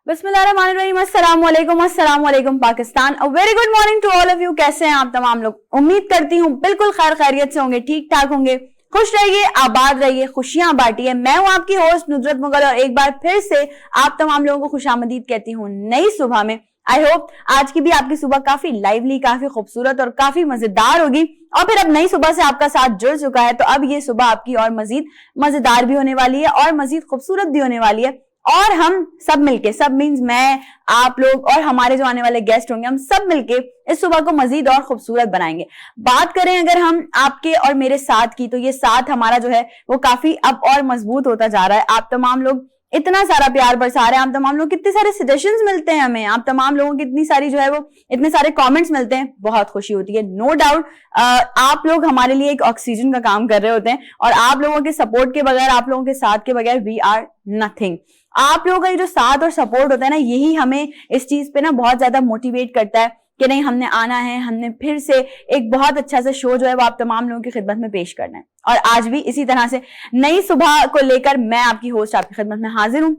बिस्मिल्लाहिर्रहमानिर्रहीम, अस्सलाम वालेकुम Pakistan. A very good morning to all of you. कैसे हैं आप तमाम लोग? उम्मीद करती हूँ बिल्कुल खैर खैरियत से होंगे, ठीक ठाक होंगे, खुश रहिए, आबाद रहिए, खुशियां बांटिए। मैं हूं आपकी होस्ट नुजरत मुगल और एक बार फिर से आप तमाम लोगों को खुशामदीद कहती हूँ नई सुबह में। आई होप आज की भी आपकी सुबह काफी लाइवली, काफी खूबसूरत और काफी मजेदार होगी। और फिर अब नई सुबह से आपका साथ जुड़ चुका है, तो अब ये सुबह आपकी और मजीद मजेदार भी होने वाली है और मजीद खूबसूरत भी होने वाली है। और हम सब मिलके, सब मीन्स मैं, आप लोग और हमारे जो आने वाले गेस्ट होंगे, हम सब मिलके इस सुबह को मजीद और खूबसूरत बनाएंगे। बात करें अगर हम आपके और मेरे साथ की, तो ये साथ हमारा जो है वो काफी अब और मजबूत होता जा रहा है। आप तमाम लोग इतना सारा प्यार बरसा रहे हैं, आप तमाम लोग कितने सारे सजेशंस मिलते हैं हमें, आप तमाम लोगों की इतनी सारी जो है वो इतने सारे कमेंट्स मिलते हैं, बहुत खुशी होती है। नो डाउट आप लोग हमारे लिए एक ऑक्सीजन का काम कर रहे होते हैं और आप लोगों के सपोर्ट के बगैर, आप लोगों के साथ के बगैर वी आर नथिंग। आप लोगों का ये जो साथ और सपोर्ट होता है ना, यही हमें इस चीज पे ना बहुत ज्यादा मोटिवेट करता है कि नहीं, हमने आना है, हमने फिर से एक बहुत अच्छा सा शो जो है वो आप तमाम लोगों की खिदमत में पेश करना है। और आज भी इसी तरह से नई सुबह को लेकर मैं आपकी होस्ट आपकी खिदमत में हाजिर हूं।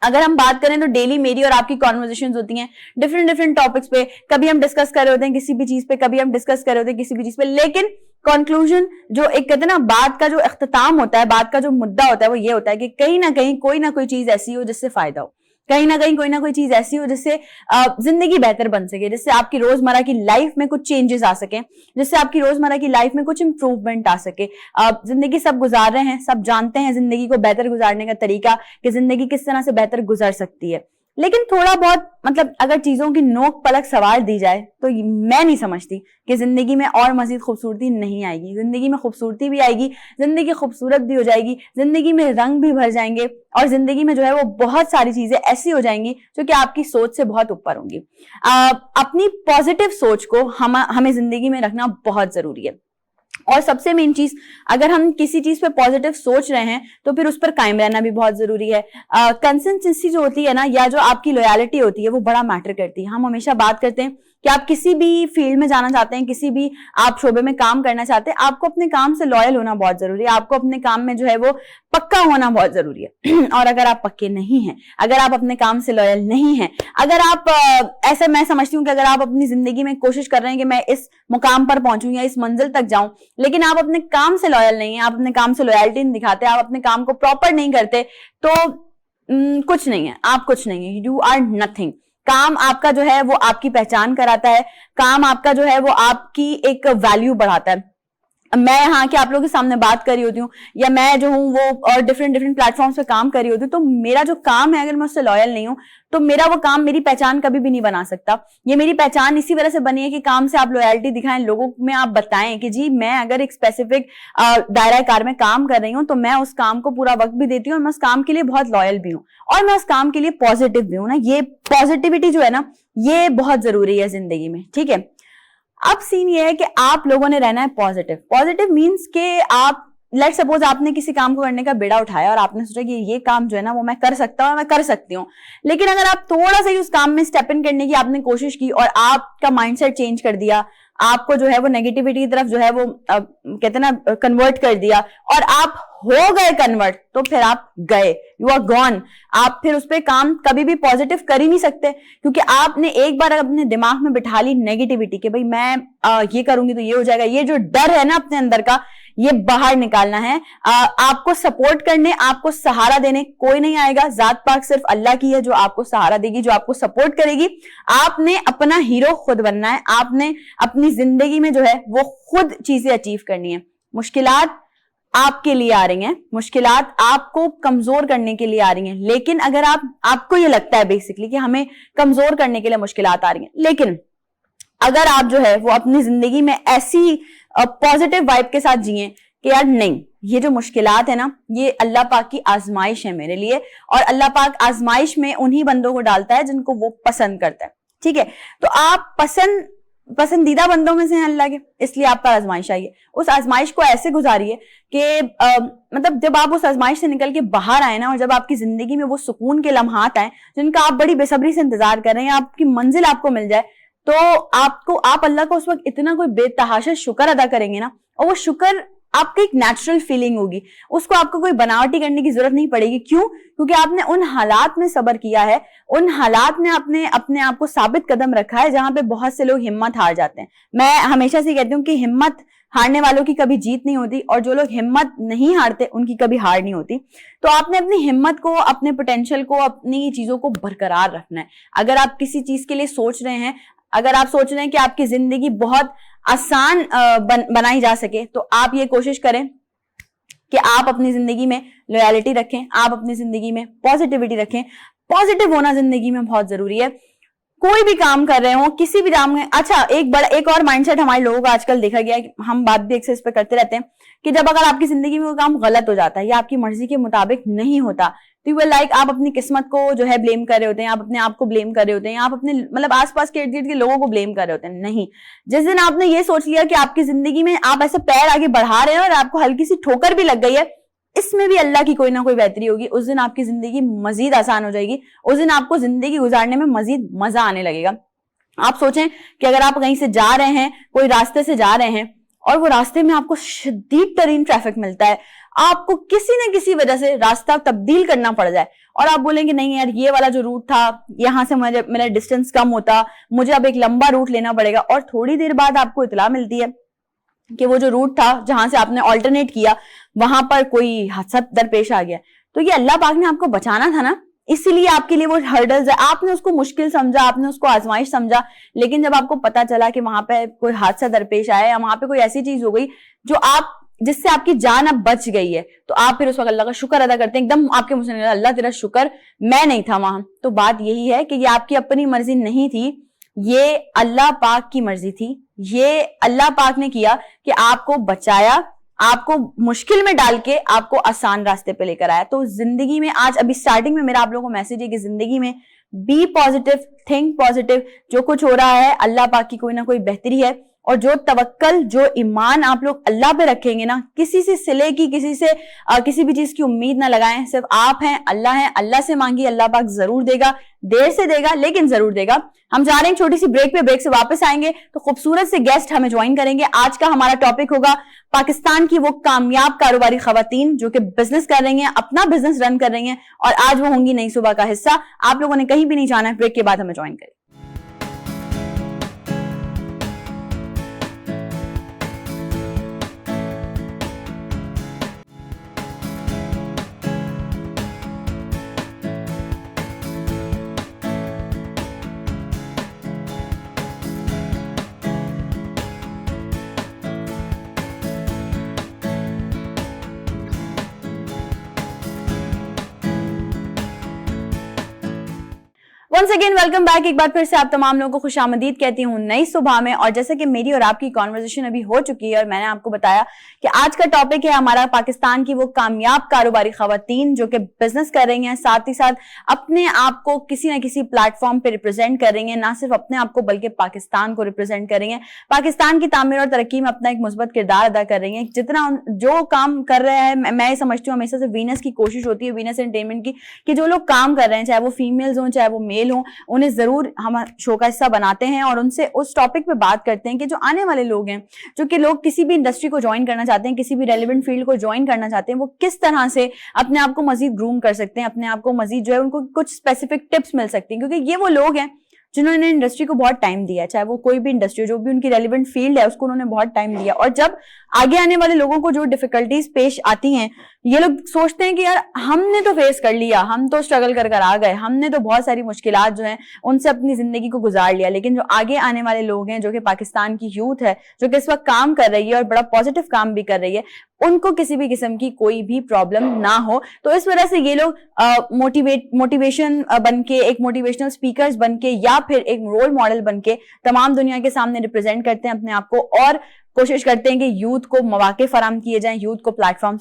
अगर हम बात करें तो डेली मेरी और आपकी कॉन्वर्सेशंस होती हैं डिफरेंट टॉपिक्स पे। कभी हम डिस्कस कर रहे होते हैं किसी भी चीज पे, कभी हम डिस्कस कर रहे होते हैं किसी भी चीज पे, लेकिन कंक्लूजन जो एक कहते हैं ना, बात का जो इख्तिताम होता है, बात का जो मुद्दा होता है वो ये होता है कि कहीं ना कहीं कोई ना कोई चीज ऐसी हो जिससे फायदा हो, कहीं ना कहीं कोई ना कोई चीज ऐसी हो जिससे जिंदगी बेहतर बन सके, जिससे आपकी रोजमर्रा की लाइफ में कुछ चेंजेस आ सके, जिससे आपकी रोजमर्रा की लाइफ में कुछ इंप्रूवमेंट आ सके। जिंदगी सब गुजार रहे हैं, सब जानते हैं जिंदगी को बेहतर गुजारने का तरीका, कि जिंदगी किस तरह से बेहतर गुजर सकती है। लेकिन थोड़ा बहुत मतलब अगर चीजों की नोक पलक सवार दी जाए तो मैं नहीं समझती कि जिंदगी में और मजीद खूबसूरती नहीं आएगी। जिंदगी में खूबसूरती भी आएगी, जिंदगी खूबसूरत भी हो जाएगी, जिंदगी में रंग भी भर जाएंगे और जिंदगी में जो है वो बहुत सारी चीजें ऐसी हो जाएंगी जो कि आपकी सोच से बहुत ऊपर होंगी। अपनी पॉजिटिव सोच को हमें जिंदगी में रखना बहुत जरूरी है। और सबसे मेन चीज, अगर हम किसी चीज पे पॉजिटिव सोच रहे हैं तो फिर उस पर कायम रहना भी बहुत जरूरी है। कंसिस्टेंसी जो होती है ना, या जो आपकी लॉयलिटी होती है, वो बड़ा मैटर करती है। हम हमेशा बात करते हैं कि आप किसी भी फील्ड में जाना चाहते हैं, किसी भी आप शोबे में काम करना चाहते हैं, आपको अपने काम से लॉयल होना बहुत जरूरी है, आपको अपने काम में जो है वो पक्का होना बहुत जरूरी है। और अगर आप पक्के नहीं हैं, अगर आप अपने काम से लॉयल नहीं हैं, अगर आप ऐसा, मैं समझती हूँ कि अगर आप अपनी जिंदगी में कोशिश कर रहे हैं कि मैं इस मुकाम पर पहुंचूं या इस मंजिल तक जाऊं, लेकिन आप अपने काम से लॉयल नहीं है, आप अपने काम से लॉयल्टी नहीं दिखाते, आप अपने काम को प्रॉपर नहीं करते, तो कुछ नहीं है, आप कुछ नहीं है, यू आर नथिंग। काम आपका जो है वो आपकी पहचान कराता है, काम आपका जो है वो आपकी एक वैल्यू बढ़ाता है। मैं यहाँ के आप लोगों के सामने बात कर रही होती हूँ, या मैं जो हूँ वो डिफरेंट प्लेटफॉर्म्स पे काम कर रही होती हूँ, तो मेरा जो काम है अगर मैं उससे लॉयल नहीं हूँ तो मेरा वो काम मेरी पहचान कभी भी नहीं बना सकता। ये मेरी पहचान इसी वजह से बनी है कि काम से आप लॉयल्टी दिखाएं, लोगों में आप बताएं कि जी मैं अगर एक स्पेसिफिक दायरा कार में काम कर रही हूँ तो मैं उस काम को पूरा वक्त भी देती हूँ और मैं उस काम के लिए बहुत लॉयल भी हूँ और मैं उस काम के लिए पॉजिटिव भी हूँ ना। ये पॉजिटिविटी जो है ना, ये बहुत जरूरी है जिंदगी में, ठीक है। अब सीन ये है कि आप लोगों ने रहना है पॉजिटिव। पॉजिटिव मींस कि आप, लेट सपोज आपने किसी काम को करने का बेड़ा उठाया और आपने सोचा कि ये काम जो है ना वो मैं कर सकता हूँ, मैं कर सकती हूँ, लेकिन अगर आप थोड़ा सा ही उस काम में स्टेप इन करने की आपने कोशिश की और आपका माइंडसेट चेंज कर दिया, आपको जो है वो नेगेटिविटी की तरफ जो है वो कहते हैं ना कन्वर्ट कर दिया और आप हो गए कन्वर्ट, तो फिर आप गए, यू आर गॉन। आप फिर उस पर काम कभी भी पॉजिटिव कर ही नहीं सकते, क्योंकि आपने एक बार अपने दिमाग में बिठा ली नेगेटिविटी कि भाई मैं ये करूंगी तो ये हो जाएगा। ये जो डर है ना अपने अंदर का, ये बाहर निकालना है। आपको सपोर्ट करने, आपको सहारा देने कोई नहीं आएगा। जात पाक सिर्फ अल्लाह की है जो आपको सहारा देगी, जो आपको सपोर्ट करेगी। आपने अपना हीरो खुद बनना है, आपने अपनी जिंदगी में जो है वो खुद चीजें अचीव करनी है। मुश्किलात आपके लिए आ रही हैं, मुश्किलात आपको कमजोर करने के लिए आ रही हैं, लेकिन अगर आपको ये लगता है बेसिकली कि हमें कमजोर करने के लिए मुश्किलात आ रही हैं, लेकिन अगर आप जो है वो अपनी जिंदगी में ऐसी पॉजिटिव वाइब के साथ जिए कि यार नहीं, ये जो मुश्किलात है ना, ये अल्लाह पाक की आजमाइश है मेरे लिए, और अल्लाह पाक आजमाइश में उन्हीं बंदों को डालता है जिनको वो पसंद करता है, ठीक है। तो आप पसंदीदा बंदों में से हैं अल्लाह के, इसलिए आप पर आजमाइश आई है। उस आजमाइश को ऐसे गुजारिए कि मतलब जब आप उस आजमाइश से निकल के बाहर आए ना, और जब आपकी जिंदगी में वो सुकून के लम्हात आए जिनका आप बड़ी बेसब्री से इंतजार कर रहे हैं, आपकी मंजिल आपको मिल जाए, तो आप अल्लाह को उस वक्त इतना कोई बेतहाशा शुक्र अदा करेंगे ना, और वो शुक्र आपकी एक नेचुरल फीलिंग होगी, उसको आपको कोई बनावटी करने की जरूरत नहीं पड़ेगी। क्यों? क्योंकि आपने उन हालात में सब्र किया है, उन हालात में आपने अपने आप को साबित कदम रखा है जहां पे बहुत से लोग हिम्मत हार जाते हैं। मैं हमेशा से कहती हूँ कि हिम्मत हारने वालों की कभी जीत नहीं होती, और जो लोग हिम्मत नहीं हारते उनकी कभी हार नहीं होती। तो आपने अपनी हिम्मत को, अपने पोटेंशियल को, अपनी चीजों को बरकरार रखना है। अगर आप किसी चीज के लिए सोच रहे हैं, अगर आप सोच रहे हैं कि आपकी जिंदगी बहुत आसान बनाई जा सके, तो आप ये कोशिश करें कि आप अपनी जिंदगी में लॉयल्टी रखें, आप अपनी जिंदगी में पॉजिटिविटी रखें। पॉजिटिव होना जिंदगी में बहुत जरूरी है। कोई भी काम कर रहे हो, किसी भी काम में। अच्छा, एक और माइंडसेट हमारे लोगों का आजकल देखा गया है, हम बात भी अक्सर इस पे करते रहते हैं कि जब अगर आपकी जिंदगी में कोई काम गलत हो जाता है या आपकी मर्जी के मुताबिक नहीं होता, तो यू लाइक आप अपनी किस्मत को जो है ब्लेम कर रहे होते हैं, आप अपने आप को ब्लेम कर रहे होते हैं, आप अपने मतलब आसपास के इर्द गिर्द के लोगों को ब्लेम कर रहे होते हैं। नहीं, जिस दिन आपने ये सोच लिया कि आपकी जिंदगी में आप ऐसे पैर आगे बढ़ा रहे हैं और आपको हल्की सी ठोकर भी लग गई है, इसमें भी अल्लाह की कोई ना कोई बेहतरी होगी, उस दिन आपकी जिंदगी मजीद आसान हो जाएगी, उस दिन आपको जिंदगी गुजारने में मजीद मजा आने लगेगा। आप सोचें कि अगर आप कहीं से जा रहे हैं, कोई रास्ते से जा रहे हैं, और वो रास्ते में आपको शदीद तरीन ट्रैफिक मिलता है, आपको किसी न किसी वजह से रास्ता तब्दील करना पड़ जाए, और आप बोलेंगे नहीं यार, ये वाला जो रूट था, यहां से मेरा डिस्टेंस कम होता, मुझे अब एक लंबा रूट लेना पड़ेगा, और थोड़ी देर बाद आपको इतला मिलती है कि वो जो रूट था जहां से आपने ऑल्टरनेट किया, वहां पर कोई हादसा दरपेश आ गया। तो ये अल्लाह पाक ने आपको बचाना था ना, इसीलिए आपके लिए वो हर्डल्स है, आपने उसको मुश्किल समझा, आपने उसको आजमाइश समझा। लेकिन जब आपको पता चला कि वहां पे कोई हादसा दरपेश आया या वहां पे कोई ऐसी चीज हो गई जो आप जिससे आपकी जान अब बच गई है, तो आप फिर उस वक्त अल्लाह का शुक्र अदा करते हैं, एकदम आपके मुंह से निकला, अल्लाह तेरा शुक्र, मैं नहीं था वहां। तो बात यही है कि ये आपकी अपनी मर्जी नहीं थी, ये अल्लाह पाक की मर्जी थी। ये अल्लाह पाक ने किया कि आपको बचाया, आपको मुश्किल में डाल के आपको आसान रास्ते पे लेकर आया। तो जिंदगी में आज अभी स्टार्टिंग में मेरा आप लोगों को मैसेज है कि जिंदगी में बी पॉजिटिव, थिंक पॉजिटिव। जो कुछ हो रहा है अल्लाह पाक की कोई ना कोई बेहतरी है, और जो तवक्कल, जो ईमान आप लोग अल्लाह पे रखेंगे ना, किसी से सिले की, किसी से किसी भी चीज की उम्मीद ना लगाएं। सिर्फ आप हैं, अल्लाह है, अल्लाह से मांगिए, अल्लाह पाक जरूर देगा, देर से देगा लेकिन जरूर देगा। हम जा रहे हैं छोटी सी ब्रेक पे, ब्रेक से वापस आएंगे तो खूबसूरत से गेस्ट हमें ज्वाइन करेंगे। आज का हमारा टॉपिक होगा पाकिस्तान की वो कामयाब कारोबारी खवातीन जो कि बिजनेस कर रही हैं, अपना बिजनेस रन कर रही हैं, और आज वो होंगी नई सुबह का हिस्सा। आप लोगों ने कहीं भी नहीं जाना है, ब्रेक के बाद हमें ज्वाइन करें। Once again welcome back. एक बार फिर से आप तमाम लोगों को खुशामदीद कहती हूँ नई सुबह में। और जैसे कि मेरी और आपकी कॉन्वर्सेशन अभी हो चुकी है और मैंने आपको बताया कि आज का टॉपिक है हमारा पाकिस्तान की वो कामयाब कारोबारी खवातीन जो कि बिजनेस कर रही हैं, साथ ही साथ अपने आप को किसी न किसी प्लेटफॉर्म पे रिप्रेजेंट कर रही हैं, ना सिर्फ अपने आप को बल्कि पाकिस्तान को रिप्रेजेंट कर रही हैं, पाकिस्तान की तामीर और तरक्की में अपना एक मुस्बत किरदार अदा कर रही हैं। जितना जो काम कर रहे हैं, मैं समझती हूँ हमेशा से वीनस की कोशिश होती है, वीनस एंटरटेनमेंट की, कि जो लोग काम कर रहे हैं, चाहे वो फीमेल्स हों चाहे वो मेल हों, उन्हें जरूर हम शो का हिस्सा बनाते हैं और उनसे उस टॉपिक पे बात करते हैं कि जो आने वाले लोग हैं, जो कि लोग किसी भी इंडस्ट्री को ज्वाइन करना चाहते हैं, किसी भी रेलेवेंट फील्ड को ज्वाइन करना चाहते हैं, वो किस तरह से अपने आप को मजीद ग्रूम कर सकते हैं, अपने आप को मजीद जो है उनको कुछ स्पेसिफिक टिप्स मिल सकती हैं। क्योंकि ये वो लोग हैं जिन्होंने इंडस्ट्री को बहुत टाइम दिया है, चाहे वो कोई भी इंडस्ट्री, जो भी उनकी रेलेवेंट फील्ड है उसको उन्होंने बहुत टाइम दिया। और जब आगे आने वाले लोगों को जो डिफिकल्टीज पेश आती हैं, ये लोग सोचते हैं कि यार हमने तो फेस कर लिया, हम तो स्ट्रगल कर आ गए, हमने तो बहुत सारी मुश्किलात जो हैं उनसे अपनी जिंदगी को गुजार लिया। लेकिन जो आगे आने वाले लोग हैं, जो कि पाकिस्तान की यूथ है, जो कि इस वक्त काम कर रही है और बड़ा पॉजिटिव काम भी कर रही है, उनको किसी भी किस्म की कोई भी प्रॉब्लम ना हो। तो इस वजह से ये लोग मोटिवेशन बनके, एक मोटिवेशनल स्पीकर्स बनके या फिर एक रोल मॉडल बनके तमाम दुनिया के सामने रिप्रेजेंट करते हैं अपने आप को, और कोशिश करते हैं कि यूथ को मौके फराहम किए जाएं, यूथ को प्लेटफॉर्म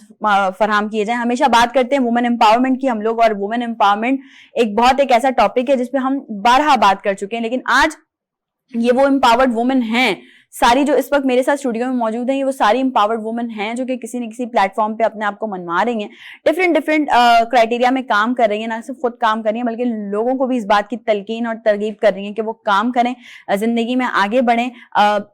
फराहम किए जाएं। हमेशा बात करते हैं वुमेन एम्पावरमेंट की हम लोग, और वुमेन एम्पावरमेंट एक ऐसा टॉपिक है जिसपे हम बारहा बात कर चुके हैं, लेकिन आज ये वो एम्पावर्ड वुमेन हैं सारी जो इस वक्त मेरे साथ स्टूडियो में मौजूद हैं, ये वो सारी एम्पावर्ड वुमेन हैं जो कि किसी न किसी प्लेटफॉर्म पे अपने आप को मनवा रही हैं, डिफरेंट क्राइटेरिया में काम कर रही हैं, ना सिर्फ खुद काम कर रही हैं बल्कि लोगों को भी इस बात की तलकीन और तरगीब कर रही हैं कि वो काम करें, जिंदगी में आगे बढ़ें।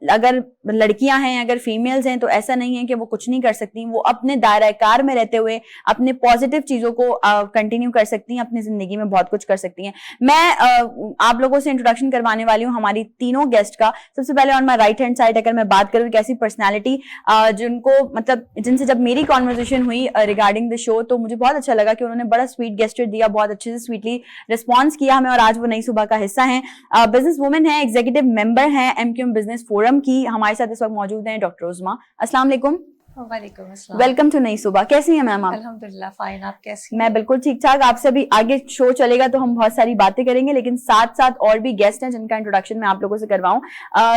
अगर लड़कियां हैं, अगर फीमेल्स हैं, तो ऐसा नहीं है कि वो कुछ नहीं कर सकती, वो अपने दायरा कार में रहते हुए अपने पॉजिटिव चीजों को कंटिन्यू कर सकती हैं, अपनी जिंदगी में बहुत कुछ कर सकती हैं। मैं आप लोगों से इंट्रोडक्शन करवाने वाली हूँ हमारी तीनों गेस्ट का। सबसे पहले on my right hand side अगर मैं बात करूँ, एक ऐसी पर्सनैलिटी जिनको मतलब जिनसे जब मेरी कॉन्वर्सेशन हुई रिगार्डिंग द शो, तो मुझे बहुत अच्छा लगा कि उन्होंने बड़ा स्वीट गेस्चर दिया, बहुत अच्छे से स्वीटली रिस्पॉन्स किया हमें, और आज वो नई सुबह का हिस्सा है, बिजनेस वुमेन है, एग्जीक्यूटिव मेंबर है एमक्यूएम बिजनेस फोरम की। हमारे साथ इस वक्त मौजूद हैं डॉक्टर उस्मा। अस्सलाम वालेकुम। वालेकुम अस्सलाम। वेलकम टू नई सुबह। कैसी हैं मैम आप? अल्हम्दुलिल्लाह फाइन, आप कैसी हैं? मैं बिल्कुल ठीक ठाक। आपसे अभी आगे शो चलेगा तो हम बहुत सारी बातें करेंगे, लेकिन साथ साथ और भी गेस्ट हैं जिनका इंट्रोडक्शन मैं आप लोगों से करवाऊं।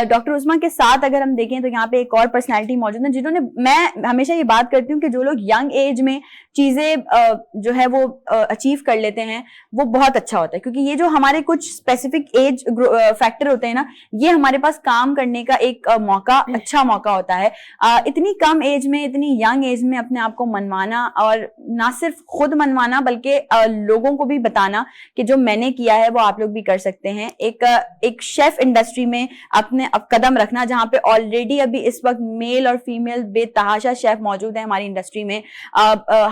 डॉक्टर उस्मा के साथ अगर हम देखें तो यहाँ पे एक और पर्सनैलिटी मौजूद है जिन्होंने, मैं हमेशा ये बात करती हूँ कि जो लोग यंग एज में चीजें जो है वो अचीव कर लेते हैं वो बहुत अच्छा होता है, क्योंकि ये जो हमारे कुछ स्पेसिफिक एज फैक्टर होते हैं ना, ये हमारे पास काम करने का एक मौका, अच्छा मौका होता है। इतनी कम एज में, इतनी यंग एज में अपने आप को मनवाना, और ना सिर्फ खुद मनवाना बल्कि लोगों को भी बताना कि जो मैंने किया है वो आप लोग भी कर सकते हैं। एक शेफ इंडस्ट्री में अपने कदम रखना, जहां पे ऑलरेडी अभी इस वक्त मेल और फीमेल बेतहाशा शेफ मौजूद है हमारी इंडस्ट्री में।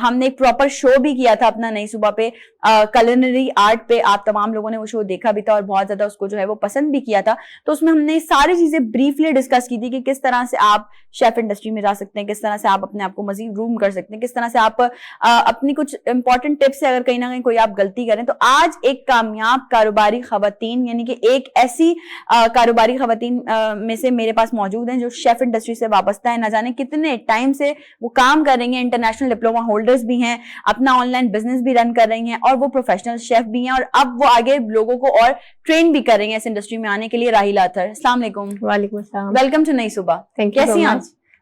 हमने एक प्रॉपर शो भी किया था अपना नई सुबह पे, कुलिनरी आर्ट पे। आप तमाम लोगों ने वो शो देखा भी था और बहुत ज्यादा उसको जो है वो पसंद भी किया था। तो उसमें हमने सारी चीजें ब्रीफली डिस्कस की थी कि किस तरह से आप शेफ इंडस्ट्री में जा सकते हैं, किस तरह से आप अपने आप को मजीद ग्रूम कर सकते हैं, किस तरह से आप अपनी कुछ इंपॉर्टेंट टिप्स से अगर कहीं ना कहीं कोई आप गलती करें। तो आज एक कामयाब कारोबारी खवातीन, यानी कि एक ऐसी कारोबारी खवातीन में से मेरे पास मौजूद हैं जो शेफ इंडस्ट्री से वाबस्ता है, ना जाने कितने टाइम से वो काम कर रही हैं, इंटरनेशनल डिप्लोमा होल्डर्स भी हैं, अपना ऑनलाइन बिजनेस भी रन कर रही हैं, और वो प्रोफेशनल शेफ भी हैं, और अब वो आगे लोगों को और ट्रेन भी कर रही हैं इस इंडस्ट्री में आने के लिए। राहिला अतर, अस्सलाम वालेकुम। वालेकुम सलाम। वेलकम टू नई सुबह। कैसी हैं?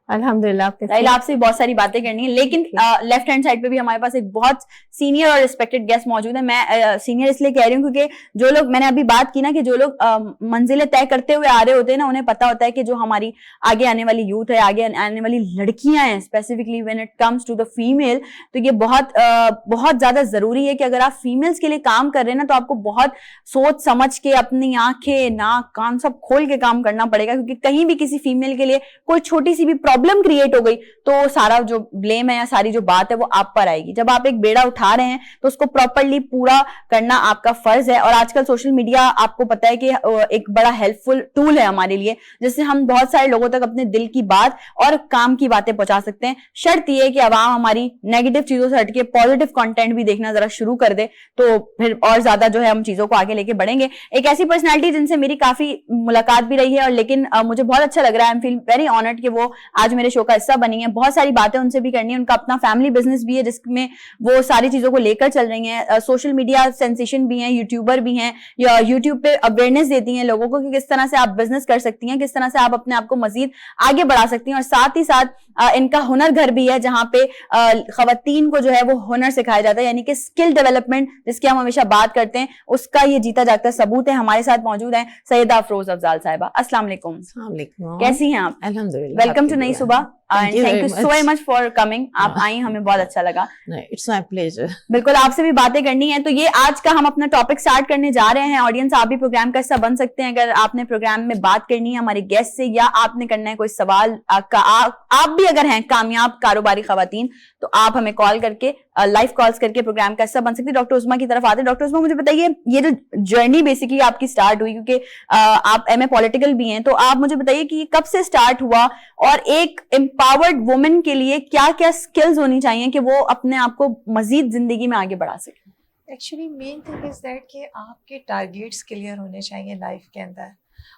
अल्हम्दुलिल्लाह। राहिला, आपसे बहुत सारी बातें करनी है, लेकिन लेफ्ट हैंड साइड पे भी हमारे पास एक बहुत सीनियर और रिस्पेक्टेड गेस्ट मौजूद है। मैं सीनियर इसलिए कह रही हूँ क्योंकि जो लोग, मैंने अभी बात की ना कि जो लोग मंजिलें तय करते हुए आ रहे होते हैं ना, उन्हें पता होता है कि जो हमारी आगे आने वाली यूथ है, आगे आने वाली लड़कियां हैं, specifically when it comes to the female, तो ये बहुत ज्यादा जरूरी है कि अगर आप फीमेल्स के लिए काम कर रहे हैं ना, तो आपको बहुत सोच समझ के अपनी आंखें, नाक, कान सब खोल के काम करना पड़ेगा, क्योंकि कहीं भी किसी फीमेल के लिए कोई छोटी सी भी प्रॉब्लम क्रिएट हो गई तो सारा जो ब्लेम है या सारी जो बात है वो आप पर आएगी। जब आप एक बेड़ा उठा रहे हैं तो उसको प्रॉपरली पूरा करना आपका फर्ज है। और आजकल सोशल मीडिया, आपको पता है कि एक बड़ा हेल्पफुल टूल है हमारे लिए, जिससे हम बहुत सारे लोगों तक अपने दिल की बात और काम की बातें पहुंचा सकते हैं। शर्त यह है कि आवाम हमारी नेगेटिव चीजों से हटके पॉजिटिव कंटेंट भी देखना जरा शुरू कर दे, तो फिर और ज्यादा जो है हम चीजों को आगे लेके बढ़ेंगे। एक ऐसी पर्सनैलिटी जिनसे मेरी काफी मुलाकात भी रही है, और लेकिन मुझे बहुत अच्छा लग रहा है, I am feel very honoured कि वो आज मेरे शो का हिस्सा बनी है। बहुत सारी बातें उनसे भी करनी है। उनका अपना फैमिली बिजनेस भी है जिसमें वो सारी चीजों को लेकर चल रही हैं। सोशल मीडिया सेंसेशन भी हैं, यूट्यूबर भी हैं, या यूट्यूब पे अवेयरनेस देती हैं लोगों को कि किस तरह से आप बिजनेस कर सकती हैं, किस तरह से आप अपने आप को मजीद आगे बढ़ा सकती हैं। और साथ ही साथ इनका हुनर घर भी है, जहां पे खवातीन को जो है वो हुनर सिखाया जाता है, यानी कि स्किल डेवलपमेंट जिसकी हम हमेशा बात करते हैं, उसका ये जीता जागता सबूत है। हमारे साथ मौजूद है सैयदा अफरोज अफजाल साहिबा। अस्सलाम वालेकुम। कैसी हैं आप? अल्हम्दुलिल्लाह। वेलकम टू नई सुबह। Thank you so much for coming. आप आई, हमें बहुत अच्छा लगा। It's my pleasure. बिल्कुल, आपसे भी बातें करनी है। तो ये आज का हम अपना टॉपिक स्टार्ट करने जा रहे हैं। ऑडियंस, आप भी प्रोग्राम का हिस्सा बन सकते हैं अगर आपने प्रोग्राम में बात करनी है हमारे गेस्ट से, या आपने करना है कोई सवाल। आप भी अगर हैं कामयाब कारोबारी खवातीन, तो आप हमें कॉल करके, लाइव कॉल्स करके प्रोग्राम का हिस्सा बन सकते हैं। डॉक्टर उस्मा की तरफ आते हैं। डॉक्टर उस्मा, मुझे बताइए, ये जो जर्नी बेसिकली आपकी स्टार्ट हुई, क्योंकि आप एमए पॉलिटिकल भी हैं, तो आप मुझे बताइए कि कब से स्टार्ट हुआ, और एक एम्पावर्ड वुमेन के लिए क्या क्या स्किल्स होनी चाहिए कि वो अपने आप को मजीद जिंदगी में आगे बढ़ा सके? Actually main thing is that कि आपके टारगेट्स क्लियर होने चाहिए लाइफ के अंदर,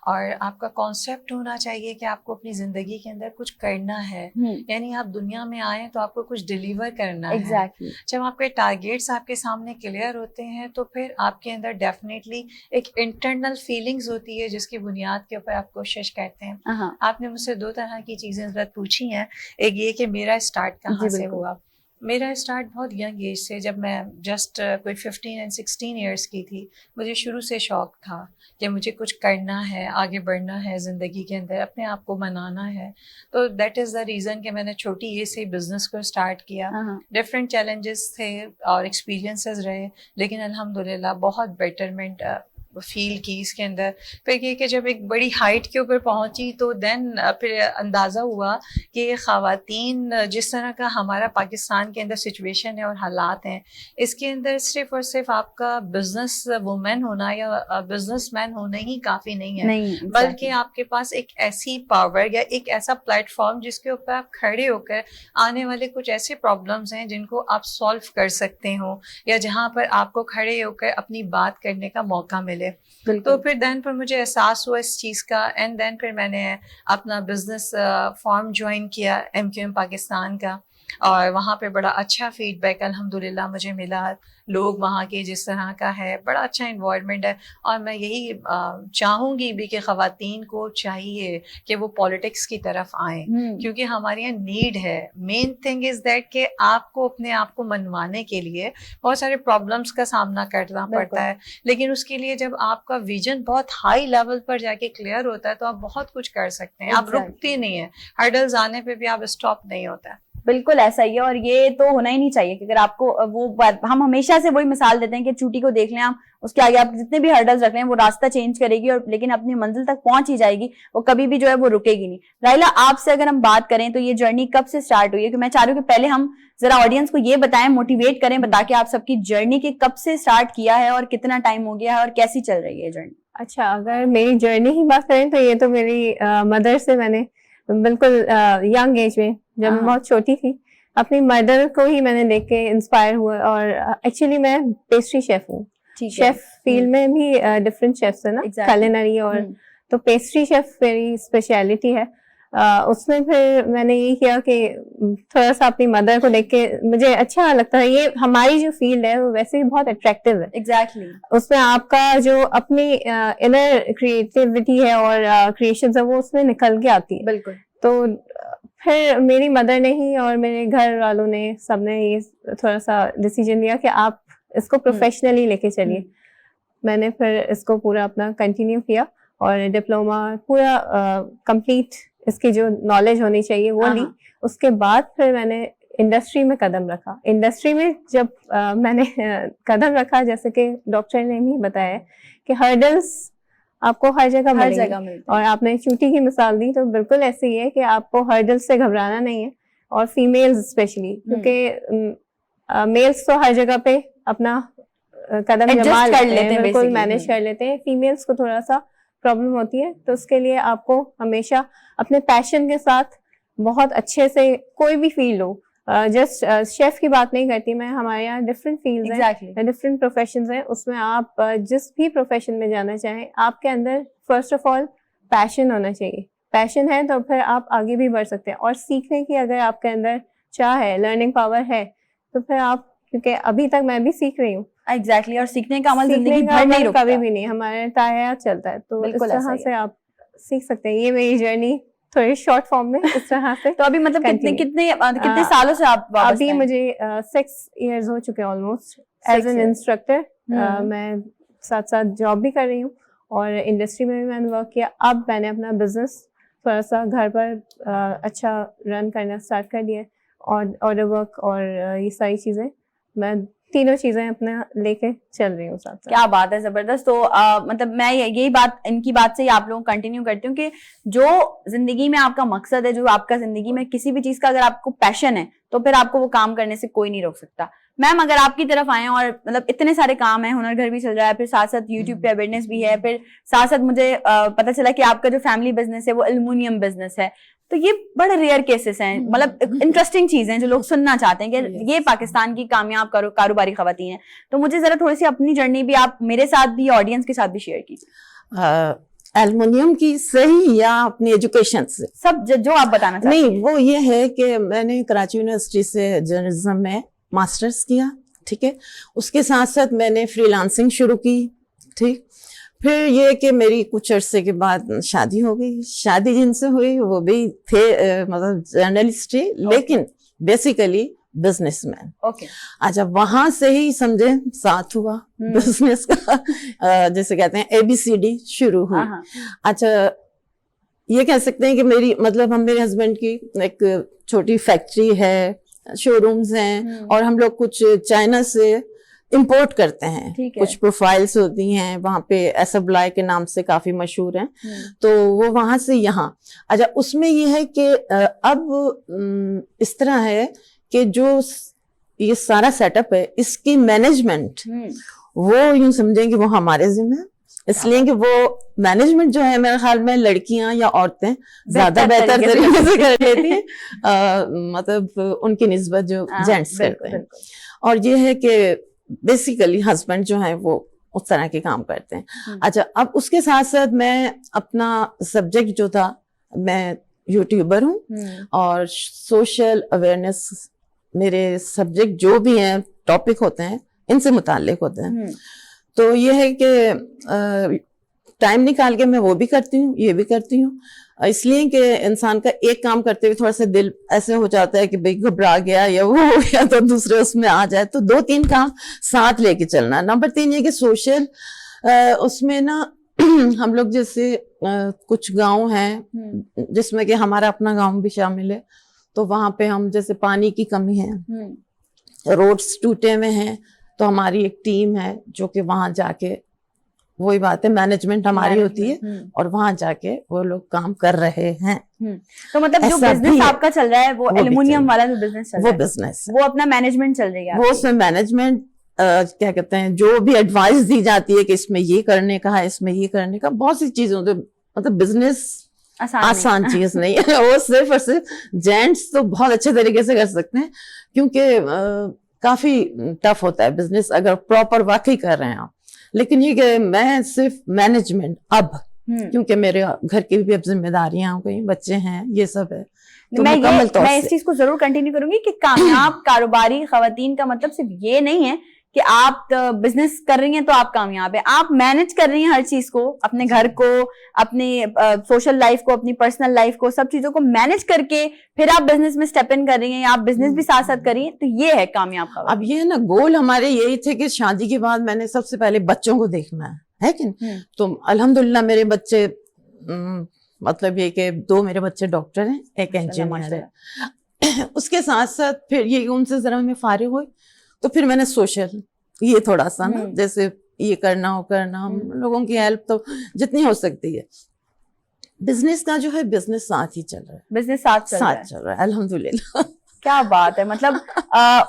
और आपका कॉन्सेप्ट होना चाहिए कि आपको अपनी ज़िंदगी के अंदर कुछ करना है। यानी आप दुनिया में आए तो आपको कुछ डिलीवर करना है। जब आपके टारगेट्स आपके सामने क्लियर होते हैं तो फिर आपके अंदर डेफिनेटली एक इंटरनल फीलिंग्स होती है जिसकी बुनियाद के ऊपर आप कोशिश करते हैं। आपने मुझसे दो तरह की चीज़ें ज़रूरत पूछी हैं, एक ये कि मेरा स्टार्ट कहाँ से हुआ। मेरा स्टार्ट बहुत यंग एज से, जब मैं जस्ट कोई 15 एंड 16 ईयर्स की थी। मुझे शुरू से शौक़ था कि मुझे कुछ करना है, आगे बढ़ना है ज़िंदगी के अंदर, अपने आप को बनाना है। तो दैट इज़ द रीज़न कि मैंने छोटी एज से बिज़नेस को स्टार्ट किया। डिफरेंट चैलेंजेस थे और एक्सपीरियंसेस रहे, लेकिन अल्हम्दुलिल्लाह बहुत बेटरमेंट फील की इसके अंदर। फिर ये कि जब एक बड़ी हाइट के ऊपर पहुंची तो देन फिर अंदाज़ा हुआ कि ये ख़वातीन जिस तरह का हमारा पाकिस्तान के अंदर सिचुएशन है और हालात हैं, इसके अंदर सिर्फ़ और सिर्फ आपका बिज़नेस वुमेन होना या बिज़नेसमैन होना ही काफ़ी नहीं है, बल्कि आपके पास एक ऐसी पावर या एक ऐसा प्लेटफॉर्म जिसके ऊपर आप खड़े होकर आने वाले कुछ ऐसे प्रॉब्लम्स हैं जिनको आप सॉल्व कर सकते हो, या जहाँ पर आपको खड़े होकर अपनी बात करने का मौका मिले। तो फिर देन पर मुझे एहसास हुआ इस चीज़ का, एंड देन फिर मैंने अपना बिजनेस फॉर्म ज्वाइन किया MQM पाकिस्तान का, और वहाँ पे बड़ा अच्छा फीडबैक अल्हम्दुलिल्लाह मुझे मिला। लोग वहाँ के जिस तरह का है, बड़ा अच्छा इन्वायरमेंट है। और मैं यही चाहूँगी भी कि ख़वातीन को चाहिए कि वो पॉलिटिक्स की तरफ आएँ, क्योंकि हमारे यहाँ नीड है। मेन थिंग इज़ दैट कि आपको अपने आप को मनवाने के लिए बहुत सारे प्रॉब्लम्स का सामना करना पड़ता है, लेकिन उसके लिए जब आपका विजन बहुत हाई लेवल पर जाके क्लियर होता है तो आप बहुत कुछ कर सकते हैं। आप रुकते नहीं है, हर्डल्स आने पे भी आप स्टॉप नहीं होता है। बिल्कुल ऐसा ही है, और ये तो होना ही नहीं चाहिए कि अगर आपको हम हमेशा से वही मिसाल देते हैं कि चूटी को देख लें आप, उसके आगे आप जितने भी हर्डल्स रख रहे हैं वो रास्ता चेंज करेगी, और लेकिन अपनी मंजिल तक पहुंच ही जाएगी, वो कभी भी जो है वो रुकेगी नहीं। राहिला, आपसे अगर हम बात करें तो ये जर्नी कब से स्टार्ट हुई है? क्योंकि मैं चाह रही हूँ कि पहले हम जरा ऑडियंस को ये बताएं, मोटिवेट करें, बता के आप सबकी जर्नी के कब से स्टार्ट किया है और कितना टाइम हो गया है और कैसी चल रही है जर्नी। अच्छा, अगर मेरी जर्नी की बात करें तो ये तो मेरी मदर से मैंने बिल्कुल यंग एज में, जब मैं बहुत छोटी थी, अपनी मदर को ही मैंने देख के इंस्पायर हुआ। और एक्चुअली मैं पेस्ट्री शेफ हूँ। शेफ फील्ड में भी डिफरेंट शेफ्स है ना, culinary, और तो पेस्ट्री शेफ मेरी स्पेशलिटी है। उसमें फिर मैंने ये किया कि थोड़ा सा अपनी मदर को देख के मुझे अच्छा लगता है। ये हमारी जो फील्ड है वो वैसे भी बहुत अट्रैक्टिव है। एग्जैक्टली उसमें आपका जो अपनी इनर क्रिएटिविटी है और क्रिएशंस है वो उसमें निकल के आती है। बिल्कुल। तो फिर मेरी मदर ने ही और मेरे घर वालों ने सबने ये थोड़ा सा डिसीजन लिया कि आप इसको प्रोफेशनली लेके चलिए। मैंने फिर इसको पूरा अपना कंटिन्यू किया और डिप्लोमा पूरा कंप्लीट, इसकी जो नॉलेज होनी चाहिए वो ली। उसके बाद फिर मैंने इंडस्ट्री में कदम रखा। इंडस्ट्री में जब मैंने कदम रखा, जैसे कि डॉक्टर ने भी बताया कि हर्डल्स आपको हर जगह मिलेंगे, और आपने चूटी की मिसाल दी तो बिल्कुल ऐसे ही है कि आपको हर्डल्स से घबराना नहीं है। और फीमेल्स स्पेशली, क्योंकि मेल्स तो हर जगह पे अपना कदम जमा लेते हैं, बिल्कुल मैनेज कर लेते हैं। फीमेल्स को थोड़ा सा प्रॉब्लम होती है, तो उसके लिए आपको हमेशा अपने पैशन के साथ बहुत अच्छे से, कोई भी फील्ड हो, जस्ट शेफ की बात नहीं करती मैं, हमारे यहाँ डिफरेंट फील्ड्स हैं, डिफरेंट प्रोफेशंस हैं। उसमें आप जिस भी प्रोफेशन में जाना चाहें, आपके अंदर फर्स्ट ऑफ ऑल पैशन होना चाहिए। पैशन है तो फिर आप आगे भी बढ़ सकते हैं। और सीखने की अगर आपके अंदर चाह है, लर्निंग पावर है, तो फिर आप, क्योंकि अभी तक मैं भी सीख रही हूँ। एग्जैक्टली। और सीखने का अमल जिंदगी भर नहीं रुकता, कभी भी नहीं, हमारे ताया चलता है। तो इस तरह से आप सीख सकते हैं। ये मेरी जर्नी थोड़ी शॉर्ट फॉर्म में इस तरह से। तो अभी मतलब कितने सालों से आप वापस अभी मुझे 6 years हो चुके हैं ऑलमोस्ट एज एन इंस्ट्रक्टर। मैं साथ साथ जॉब भी कर रही हूँ और इंडस्ट्री में भी मैंने वर्क किया। अब मैंने अपना बिजनेस थोड़ा सा घर पर अच्छा रन करना स्टार्ट कर दिया, और ऑर्डर वर्क और ये सारी चीजें, मैं तीनों चीजें अपने लेके चल रही हूँ साथ साथ। क्या बात है, जबरदस्त। तो मतलब मैं यही बात, इनकी बात से ही आप लोगों को कंटिन्यू करती हूँ कि जो जिंदगी में आपका मकसद है, जो आपका जिंदगी में किसी भी चीज का अगर आपको पैशन है, तो फिर आपको वो काम करने से कोई नहीं रोक सकता। मैम, अगर आपकी तरफ आए, और मतलब इतने सारे काम हैं, हुनर घर भी चल रहा है, फिर साथ साथ यूट्यूब पे अवेयरनेस भी है, फिर साथ साथ मुझे पता चला कि आपका जो फैमिली बिजनेस है वो एल्युमिनियम बिजनेस है। तो ये बड़े रेयर केसेस हैं, मतलब इंटरेस्टिंग चीजें जो लोग सुनना चाहते हैं कि ये पाकिस्तान की कामयाब कारोबारी खवातीन हैं। तो मुझे जरा थोड़ी सी अपनी जर्नी भी आप मेरे साथ भी, ऑडियंस के साथ भी शेयर कीजिए। एल्युमिनियम की सही या अपनी एजुकेशन से? सब जो आप बताना चाहते हैं। नहीं, वो ये है कि मैंने कराची यूनिवर्सिटी से जर्नलिज्म में मास्टर्स किया, ठीक है। उसके साथ साथ मैंने फ्रीलांसिंग शुरू की, ठीक। फिर ये कि मेरी कुछ अरसे के बाद शादी हो गई। शादी जिनसे हुई वो भी थे मतलब जर्नलिस्ट थे, लेकिन बेसिकली बिजनेसमैन। ओके। अच्छा, वहां से ही समझे साथ हुआ बिजनेस का, जैसे कहते हैं ABCD शुरू हुई। अच्छा, ये कह सकते हैं कि मेरी मतलब हम मेरे हस्बैंड की एक छोटी फैक्ट्री है, शोरूम्स हैं, और हम लोग कुछ चाइना से इंपोर्ट करते हैं। कुछ प्रोफाइल्स होती हैं वहां पे, एसब्लाई के नाम से काफी मशहूर हैं, तो वो वहां से यहाँ। अच्छा, उसमें ये है कि अब इस तरह है कि जो ये सारा सेटअप है, इसकी मैनेजमेंट वो यूं समझें कि वो हमारे जिम्मे है, इसलिए कि वो मैनेजमेंट जो है मेरे ख्याल में लड़कियां या औरतें ज्यादा बेहतर तरीके से कर लेती हैं, मतलब उनकी निस्बत जो जेंट्स करते हैं। और ये है कि बेसिकली हस्बैंड जो है वो उस तरह के काम करते हैं। अच्छा, अब उसके साथ साथ मैं अपना सब्जेक्ट जो था, मैं यूट्यूबर हूँ और सोशल अवेयरनेस मेरे सब्जेक्ट जो भी हैं, टॉपिक होते हैं, इनसे मुताल्लिक होते हैं। तो ये है कि टाइम निकाल के मैं वो भी करती हूँ, ये भी करती हूँ, इसलिए कि इंसान का एक काम करते हुए थोड़ा सा दिल ऐसे हो जाता है कि भाई घबरा गया या वो हो गया, तो दूसरे उसमें आ जाए, तो 2-3 काम साथ लेके चलना। नंबर 3 ये कि सोशल उसमें ना हम लोग जैसे कुछ गांव हैं जिसमें कि हमारा अपना गांव भी शामिल है, तो वहां पे हम जैसे पानी की कमी है, रोड्स टूटे हुए हैं, तो हमारी एक टीम है जो कि वहां जाके, वही बात है, मैनेजमेंट हमारी होती है और वहां जाके वो लोग काम कर रहे हैं। तो मतलब जो बिजनेस आपका चल रहा है वो एल्युमिनियम वाला जो बिजनेस चल रहा है, वो बिजनेस, वो अपना मैनेजमेंट चल रही है, वो उसमें मैनेजमेंट क्या कहते हैं, जो भी एडवाइस दी जाती है कि इसमें ये करने का है, इसमें ये करने का, बहुत सी चीजें होती है। मतलब बिजनेस आसान चीज नहीं है, वो सिर्फ और सिर्फ जेंट्स तो बहुत अच्छे तरीके से कर सकते हैं, क्योंकि काफी टफ होता है बिजनेस अगर प्रॉपर वाकई कर रहे हैं आप। लेकिन ये कि मैं सिर्फ मैनेजमेंट अब, क्योंकि मेरे घर की भी अब जिम्मेदारियां हो गई, बच्चे हैं, ये सब है, तो मैं इस चीज को जरूर कंटिन्यू करूंगी कि कामयाब कारोबारी खवातीन का मतलब सिर्फ ये नहीं है कि आप बिजनेस कर रही हैं तो आप कामयाब हैं, आप मैनेज कर रही हैं हर चीज को, अपने घर को, अपनी सोशल लाइफ को, अपनी पर्सनल लाइफ को, सब चीजों को मैनेज करके फिर आप बिजनेस में स्टेप इन कर रही हैं, या आप बिजनेस भी साथ साथ करिए, तो ये है कामयाब का। अब ये ना गोल हमारे यही थे कि शादी के बाद मैंने सबसे पहले बच्चों को देखना है कि तो अल्हम्दुलिल्लाह मेरे बच्चे, मतलब ये कि 2 मेरे बच्चे डॉक्टर हैं, एक इंजीनियर है। उसके साथ साथ फिर ये उनसे जरा मैं फारिग हुई, तो फिर मैंने सोशल ये थोड़ा सा ना, जैसे ये करना हो करना, हम लोगों की हेल्प तो जितनी हो सकती है। बिजनेस का जो है, बिजनेस साथ ही चल रहा है, बिजनेस साथ चल रहा है अल्हम्दुलिल्लाह। क्या बात है, मतलब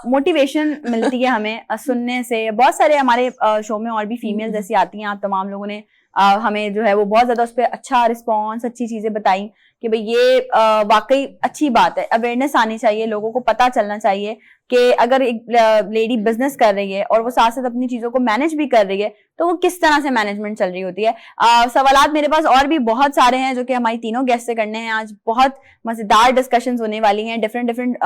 मोटिवेशन मिलती है हमें सुनने से। बहुत सारे हमारे शो में और भी फीमेल जैसी आती हैं, आप तमाम लोगों ने हमें जो है वो बहुत ज्यादा उस पर अच्छा रिस्पॉन्स, अच्छी चीजें बताई कि भाई ये वाकई अच्छी बात है, अवेयरनेस आनी चाहिए, लोगों को पता चलना चाहिए कि अगर एक लेडी बिजनेस कर रही है और वो साथ साथ अपनी चीजों को मैनेज भी कर रही है, तो वो किस तरह से मैनेजमेंट चल रही होती है। सवालात मेरे पास और भी बहुत सारे हैं जो कि हमारी तीनों गेस्ट से करने हैं। आज बहुत मजेदार डिस्कशंस होने वाली हैं, डिफरेंट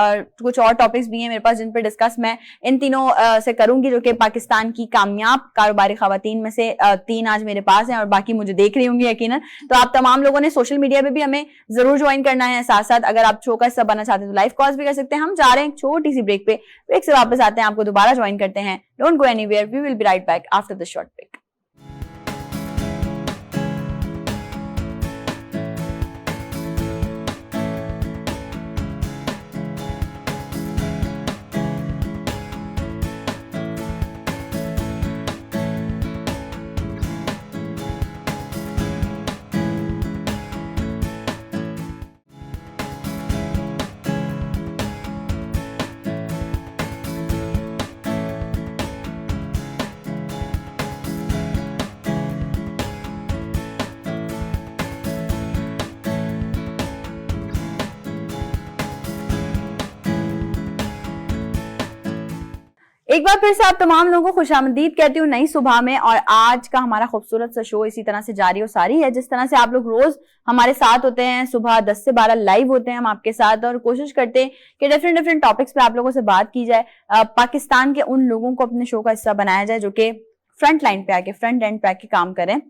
कुछ और टॉपिक्स भी हैं मेरे पास जिन पर डिस्कस मैं इन तीनों से करूंगी, जो कि पाकिस्तान की कामयाब कारोबारी खवातीन में से 3 आज मेरे पास हैं और बाकी मुझे देख रही होंगी यकीनन। तो आप तमाम लोगों ने सोशल मीडिया पे भी हमें जरूर ज्वाइन करना है। साथ साथ अगर आप शो का हिस्सा बनना चाहते हैं तो लाइव कॉल्स भी कर सकते हैं। हम जा रहे हैं एक छोटी सी ब्रेक पे, ब्रेक से वापस आते हैं, आपको दोबारा ज्वाइन करते हैं। Don't go anywhere, we will be right back after this short break. एक बार फिर से आप तमाम लोगों को खुशामदीद कहती हूँ नई सुबह में। और आज का हमारा खूबसूरत सा शो इसी तरह से जारी और सारी है, जिस तरह से आप लोग रोज हमारे साथ होते हैं, सुबह 10 से 12 लाइव होते हैं हम आपके साथ और कोशिश करते हैं कि डिफरेंट टॉपिक्स पे आप लोगों से बात की जाए, पाकिस्तान के उन लोगों को अपने शो का हिस्सा बनाया जाए जो कि फ्रंट लाइन पे आके, फ्रंट एंड पे आके काम करें।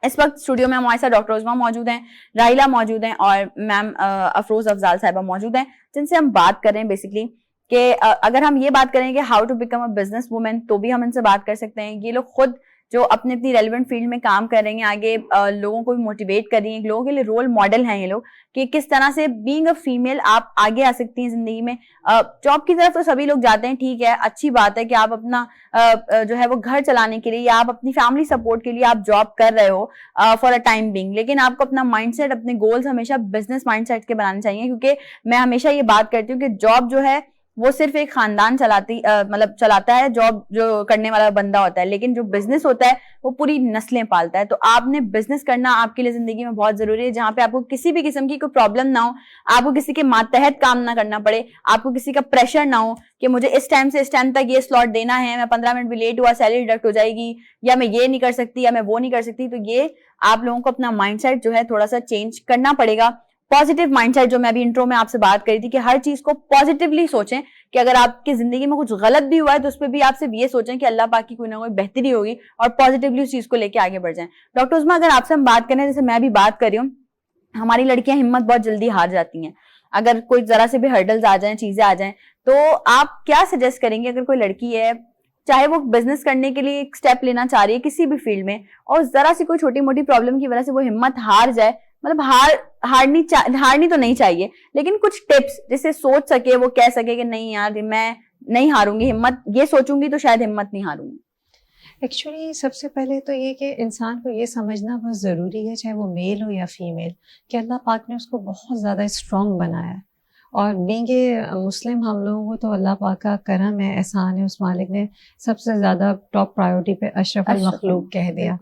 इस वक्त स्टूडियो में हमारे साथ डॉक्टर उज़मा मौजूद हैं, राहिला मौजूद हैं और मैम अफरोज अफजाल साहिबा मौजूद हैं, जिनसे हम बात कर रहे हैं बेसिकली कि अगर हम ये बात करें कि how to become a business women, तो भी हम इनसे बात कर सकते हैं। ये लोग खुद जो अपनी अपनी रेलिवेंट फील्ड में काम कर रही हैं, आगे लोगों को भी मोटिवेट कर रही हैं, लोगों के लिए रोल मॉडल हैं ये लोग कि किस तरह से बीइंग अ फीमेल आप आगे आ सकती हैं जिंदगी में। जॉब की तरफ तो सभी लोग जाते हैं, ठीक है, अच्छी बात है कि आप अपना जो है वो घर चलाने के लिए या आप अपनी फैमिली सपोर्ट के लिए आप जॉब कर रहे हो फॉर अ टाइम बीइंग, लेकिन आपको अपना माइंडसेट, अपने गोल्स हमेशा बिजनेस माइंडसेट के बनाने चाहिए। क्योंकि मैं हमेशा ये बात करती हूँ कि जॉब जो है वो सिर्फ एक खानदान मतलब चलाता है, जॉब जो करने वाला बंदा होता है, लेकिन जो बिजनेस होता है वो पूरी नस्लें पालता है। तो आपने बिजनेस करना आपके लिए जिंदगी में बहुत जरूरी है, जहां पे आपको किसी भी किस्म की कोई प्रॉब्लम ना हो, आपको किसी के मातहत काम ना करना पड़े, आपको किसी का प्रेशर ना हो कि मुझे इस टाइम से इस टाइम तक ये स्लॉट देना है, मैं 15 मिनट भी लेट हुआ सैलरी डिडक्ट हो जाएगी, या मैं ये नहीं कर सकती या मैं वो नहीं कर सकती। तो ये आप लोगों को अपना माइंडसेट जो है थोड़ा सा चेंज करना पड़ेगा। पॉजिटिव माइंडसेट, जो मैं अभी इंट्रो में आपसे बात करी थी कि हर चीज को पॉजिटिवली सोचें, कि अगर आपकी जिंदगी में कुछ गलत भी हुआ है तो उस पर भी आप सिर्फ ये सोचें कि अल्लाह पाक की कोई ना कोई बेहतरी होगी, और पॉजिटिवली उस चीज को लेके आगे बढ़ जाएं। डॉक्टर उस्मा, अगर आपसे हम बात करें, जैसे मैं भी बात कर रही हूँ, हमारी लड़कियां हिम्मत बहुत जल्दी हार जाती हैं, अगर कोई जरा से भी हर्डल्स आ जाएं, चीजें आ जाएं, तो आप क्या सजेस्ट करेंगे अगर कोई लड़की है, चाहे वो बिजनेस करने के लिए एक स्टेप लेना चाह रही है किसी भी फील्ड में, और जरा सी कोई छोटी मोटी प्रॉब्लम की वजह से वो हिम्मत हार जाए, मतलब हारनी तो नहीं चाहिए, लेकिन कुछ टिप्स जिससे सोच सके, वो कह सके कि नहीं यार मैं नहीं हारूंगी, हिम्मत ये सोचूंगी तो शायद हिम्मत नहीं हारूंगी। एक्चुअली सबसे पहले तो ये कि इंसान को ये समझना बहुत ज़रूरी है, चाहे वो मेल हो या फीमेल, कि अल्लाह पाक ने उसको बहुत ज़्यादा स्ट्रॉन्ग बनाया है। और बीइंग ए मुस्लिम हम लोगों को तो अल्लाह पाक का करम है, एहसान है, उस मालिक ने सबसे ज़्यादा टॉप प्रायोरिटी पे अशरफुल मखलूक कह दिया।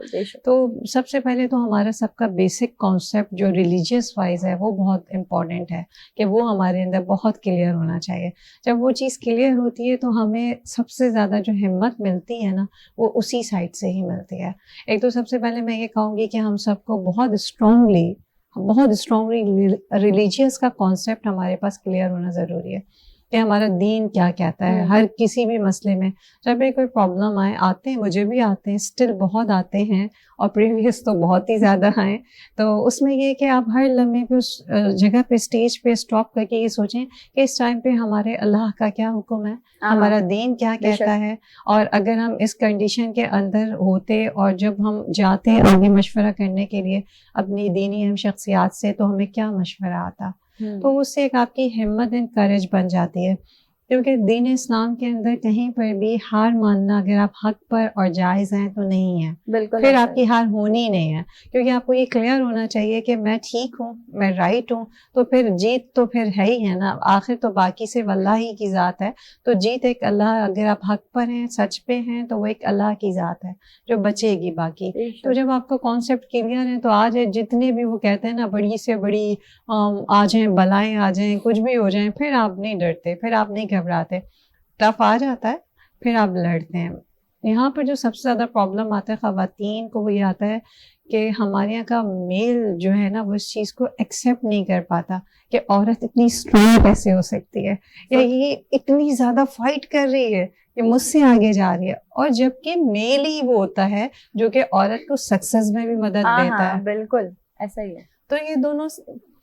तो सबसे पहले तो हमारा सबका बेसिक कॉन्सेप्ट जो रिलीजियस वाइज है वो बहुत इम्पॉर्टेंट है कि वो हमारे अंदर बहुत क्लियर होना चाहिए। जब वो चीज़ क्लियर होती है तो हमें सबसे ज़्यादा जो हिम्मत मिलती है ना, वो उसी साइड से ही मिलती है। एक तो सबसे पहले मैं ये कहूँगी कि हम सबको बहुत स्ट्रॉन्गली रिलीजियस का कॉन्सेप्ट हमारे पास क्लियर होना ज़रूरी है कि हमारा दीन क्या कहता है। हर किसी भी मसले में जब भी कोई प्रॉब्लम आए, आते हैं, मुझे भी आते हैं, स्टिल बहुत आते हैं, और प्रीवियस तो बहुत ही ज़्यादा आए, तो उसमें ये कि आप हर लम्हे पे उस जगह पे, स्टेज पे स्टॉप करके ये सोचें कि इस टाइम पे हमारे अल्लाह का क्या हुक्म है, हमारा दीन क्या कहता है। और अगर हम इस कंडीशन के अंदर होते और जब हम जाते हैं आगे मशवरा करने के लिए अपनी दीनी हम शख्सियात से, तो हमें क्या मशवरा आता, तो उससे एक आपकी हिम्मत एंड करेज बन जाती है। क्योंकि दीन इस्लाम के अंदर कहीं पर भी हार मानना, अगर आप हक पर और जायज़ हैं तो नहीं है, बिल्कुल, फिर आपकी हार होनी नहीं है। क्योंकि आपको ये क्लियर होना चाहिए कि मैं ठीक हूँ, मैं राइट हूँ, तो फिर जीत तो फिर है ही है ना, आखिर तो बाकी से अल्लाह ही की ज़ात है। तो जीत एक अल्लाह, अगर आप हक पर हैं, सच पे हैं, तो वो एक अल्लाह की ज़ात है जो बचेगी बाकी। तो जब आपका कॉन्सेप्ट क्लियर है तो आज जितने भी वो कहते हैं ना बड़ी से बड़ी आ जाएँ, बलाएँ आ जाएँ, कुछ भी हो जाए, फिर आप नहीं डरते, फिर आप नहीं घबराते। टफ आ जाता है, फिर आप लड़ते हैं। यहाँ पर जो सबसे ज़्यादा प्रॉब्लम आता है ख़वातीन को, वो ये आता है कि हमारे यहाँ का मेल जो है ना, वो इस चीज़ को एक्सेप्ट नहीं कर पाता कि औरत इतनी स्ट्रॉन्ग कैसे हो सकती है, या ये इतनी ज़्यादा फाइट कर रही है, ये मुझसे आगे जा रही है। और जबकि मेल ही वो होता है जो कि औरत को सक्सेस में भी मदद देता है। बिल्कुल ऐसा ही है। तो ये दोनों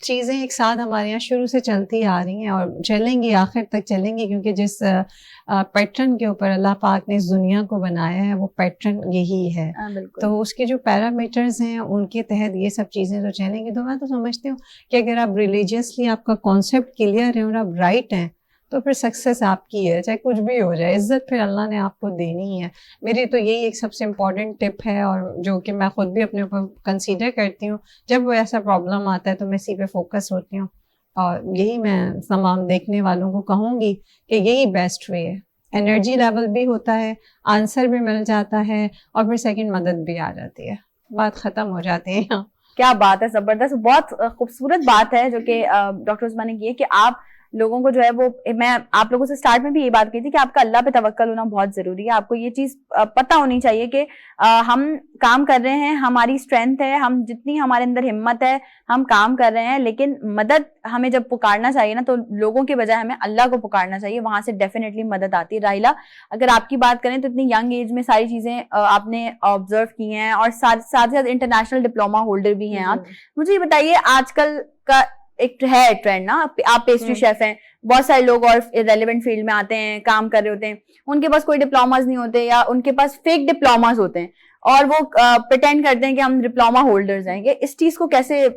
चीज़ें एक साथ हमारे यहाँ शुरू से चलती आ रही हैं और चलेंगी, आखिर तक चलेंगी, क्योंकि जिस पैटर्न के ऊपर अल्लाह पाक ने इस दुनिया को बनाया है वो पैटर्न यही है। तो उसके जो पैरामीटर्स हैं उनके तहत ये सब चीज़ें तो चलेंगी। तो मैं तो समझती हूँ कि अगर आप रिलीजियसली आपका कॉन्सेप्ट क्लियर है और आप राइट हैं, तो फिर सक्सेस आपकी है, चाहे कुछ भी हो जाए। इज्जत फिर अल्लाह ने आपको देनी है। मेरी तो यही एक सबसे इम्पॉर्टेंट टिप है, और जो कि मैं खुद भी अपने ऊपर कंसीडर करती हूँ। जब वो ऐसा प्रॉब्लम आता है तो मैं इसी पे फोकस होती हूँ, और यही मैं तमाम देखने वालों को कहूँगी कि यही बेस्ट वे है। एनर्जी लेवल भी होता है, आंसर भी मिल जाता है, और फिर सेकंड मदद भी आ जाती है, बात ख़त्म हो जाती है यहाँ। क्या बात है, ज़बरदस्त, बहुत खूबसूरत बात है जो कि डॉक्टर उस्मा ने की है कि आप लोगों को जो है वो, मैं आप लोगों से स्टार्ट में भी ये बात की थी कि आपका अल्लाह पे तवक्कल होना बहुत जरूरी है। आपको ये चीज पता होनी चाहिए कि हम काम कर रहे हैं, हमारी स्ट्रेंथ है, हम जितनी हमारे अंदर हिम्मत है हम काम कर रहे हैं, लेकिन मदद हमें जब पुकारना चाहिए ना, तो लोगों के बजाय हमें अल्लाह को पुकारना चाहिए, वहां से डेफिनेटली मदद आती है। राहिला, अगर आपकी बात करें तो इतनी यंग एज में सारी चीजें आपने ऑब्जर्व की हैं, और साथ ही इंटरनेशनल डिप्लोमा होल्डर भी हैं आप। मुझे ये बताइए, आजकल का एक है ट्रेंड ना, आप पेस्ट्री शेफ हैं, बहुत सारे लोग और रेलेवेंट फील्ड में आते हैं, काम कर रहे होते हैं, उनके पास कोई डिप्लोमाज नहीं होते या उनके पास फेक डिप्लोमाज होते हैं और वो प्रिटेंड करते हैं कि हम डिप्लोमा होल्डर्स हैं। ये इस चीज को कैसे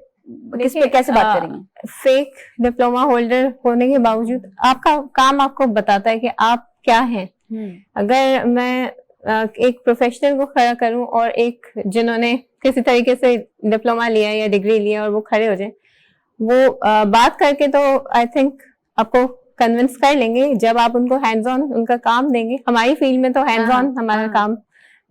कैसे बात करेंगे? फेक डिप्लोमा होल्डर होने के बावजूद आपका काम आपको बताता है कि आप क्या हैं। अगर मैं एक प्रोफेशनल को खड़ा करूं और एक जिन्होंने किसी तरीके से डिप्लोमा लिया या डिग्री लिया और वो खड़े हो जाए, वो बात करके तो आई थिंक आपको कन्विंस कर लेंगे जब आप उनको हैंड्स ऑन उनका काम देंगे। हमारी फील्ड में तो हैंड्स ऑन हमारा काम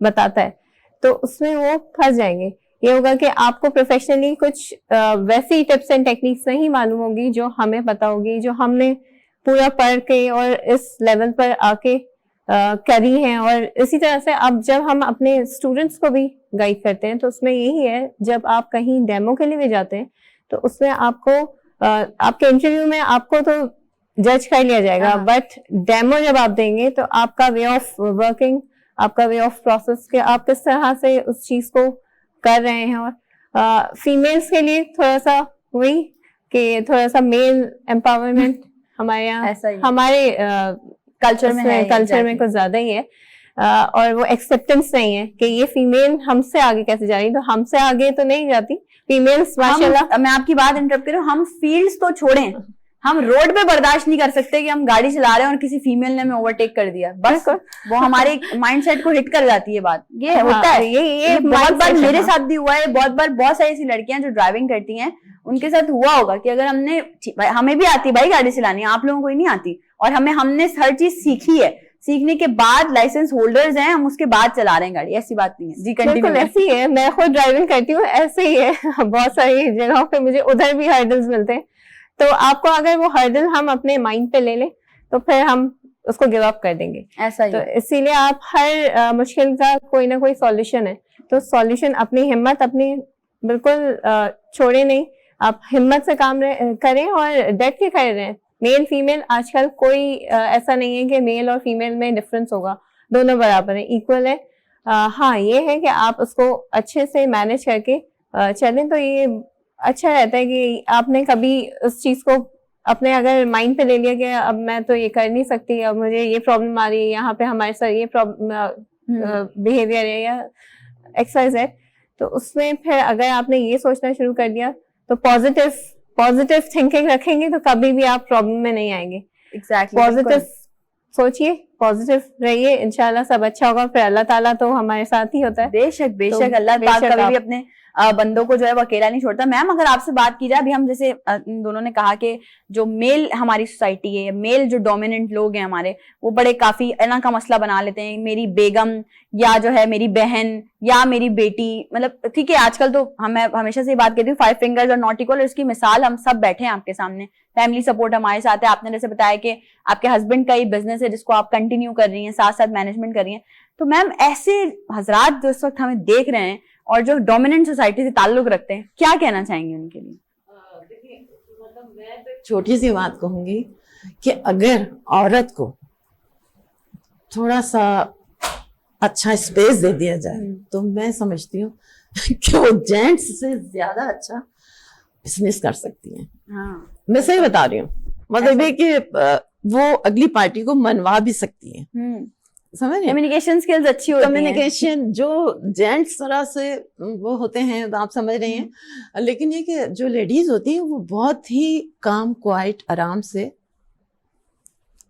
बताता है, तो उसमें वो फंस जाएंगे। ये होगा कि आपको प्रोफेशनली कुछ वैसी टिप्स एंड टेक्निक्स नहीं मालूम होगी जो हमें पता होगी, जो हमने पूरा पढ़ के और इस लेवल पर आके करी हैं। और इसी तरह से अब जब हम अपने स्टूडेंट्स को भी गाइड करते हैं तो उसमें यही है, जब आप कहीं डेमो के लिए भी जाते हैं तो उसमें आपको आपके इंटरव्यू में आपको तो जज कर लिया जाएगा, बट डेमो जब आप देंगे तो आपका वे ऑफ वर्किंग, आपका वे ऑफ प्रोसेस के आप किस तरह से उस चीज को कर रहे हैं। और फीमेल्स के लिए थोड़ा सा वही कि थोड़ा सा मेल एम्पावरमेंट हमारे यहाँ हमारे कल्चर में कुछ ज्यादा ही है, और वो एक्सेप्टेंस नहीं है कि ये फीमेल हमसे आगे कैसे जा रही, तो हमसे आगे तो नहीं जाती फीमेल्स माशाल्लाह। मैं आपकी बात इंटरप्ट कर रही हूँ, हम फील्ड्स तो छोड़ें, हम रोड पे बर्दाश्त नहीं कर सकते कि हम गाड़ी चला रहे हैं और किसी फीमेल ने हमें ओवरटेक कर दिया, बस वो हमारे माइंडसेट को हिट कर जाती है बात। ये होता है, ये बहुत बार मेरे साथ भी हुआ है, बहुत बार बहुत सारी ऐसी लड़कियां जो ड्राइविंग करती हैं उनके साथ हुआ होगा कि अगर हमें भी आती भाई गाड़ी चलानी, आप लोगों को ही नहीं आती, और हमने हर चीज सीखी है, सीखने के बाद लाइसेंस होल्डर्स हैं, हम उसके बाद चला रहे हैं गाड़ी, ऐसी बात नहीं है जी। बिल्कुल ऐसी है, मैं खुद ड्राइविंग करती हूँ, ऐसे ही है। बहुत सारी जगहों पे मुझे उधर भी हर्डल्स मिलते हैं, तो आपको अगर वो हर्डल हम अपने माइंड पे ले लें तो फिर हम उसको गिव अप कर देंगे, ऐसा ही। तो इसीलिए आप हर मुश्किल का कोई ना कोई सॉल्यूशन है, तो सॉल्यूशन अपनी हिम्मत अपनी बिल्कुल छोड़े नहीं, आप हिम्मत से काम करें और डट के खड़े रहें। मेल फीमेल आजकल कोई ऐसा नहीं है कि मेल और फीमेल में डिफरेंस होगा, दोनों बराबर है, इक्वल है। हाँ ये है कि आप उसको अच्छे से मैनेज करके चलें, तो ये अच्छा रहता है कि आपने कभी उस चीज को अपने अगर माइंड पे ले लिया कि अब मैं तो ये कर नहीं सकती, अब मुझे ये प्रॉब्लम आ रही है, यहाँ पे हमारे साथ ये बिहेवियर है या XYZ, तो उसमें फिर अगर आपने ये सोचना शुरू कर दिया तो पॉजिटिव थिंकिंग रखेंगे तो कभी भी आप प्रॉब्लम में नहीं आएंगे। एग्जैक्टली, पॉजिटिव सोचिए, पॉजिटिव रहिए, इंशाल्लाह सब अच्छा होगा। फिर अल्लाह ताला तो हमारे साथ ही होता है। बेशक बेशक, अल्लाह पाक कभी भी अपने बंदों को जो है वो अकेला नहीं छोड़ता। मैम अगर आपसे बात की जाए, अभी हम जैसे इन दोनों ने कहा कि जो मेल हमारी सोसाइटी है, मेल जो डोमिनेंट लोग हैं हमारे, वो बड़े काफी एना का मसला बना लेते हैं, मेरी बेगम या जो है मेरी बहन या मेरी बेटी, मतलब ठीक है आजकल तो मैं हमेशा से बात कहती हूँ 5 फिंगर्स और नॉट इक्वल, इसकी मिसाल हम सब बैठे हैं आपके सामने, फैमिली सपोर्ट हमारे साथ है। आपने जैसे बताया कि आपके हस्बैंड का ही बिजनेस है जिसको आप कंटिन्यू कर रही हैं, साथ साथ मैनेजमेंट कर रही हैं, तो मैम ऐसे हजरात जो इस वक्त हमें देख रहे हैं और जो डोमिनेंट सोसाइटी से ताल्लुक रखते हैं, क्या कहना चाहेंगे उनके लिए? देखिए मतलब मैं तो छोटी सी बात कहूंगी कि अगर औरत को थोड़ा सा अच्छा स्पेस दे दिया जाए तो मैं समझती हूँ कि वो जेंट्स से ज्यादा अच्छा बिजनेस कर सकती हैं। हाँ, मैं सही बता रही हूँ, मतलब ये कि वो अगली पार्टी को मनवा भी सकती हैं, समझ रहे? कम्युनिकेशन स्किल्स अच्छी होती हैं। कम्युनिकेशन जो जेंट्स तरह से वो होते हैं तो आप समझ रहे हैं, लेकिन ये कि जो लेडीज होती हैं वो बहुत ही काम क्वाइट आराम से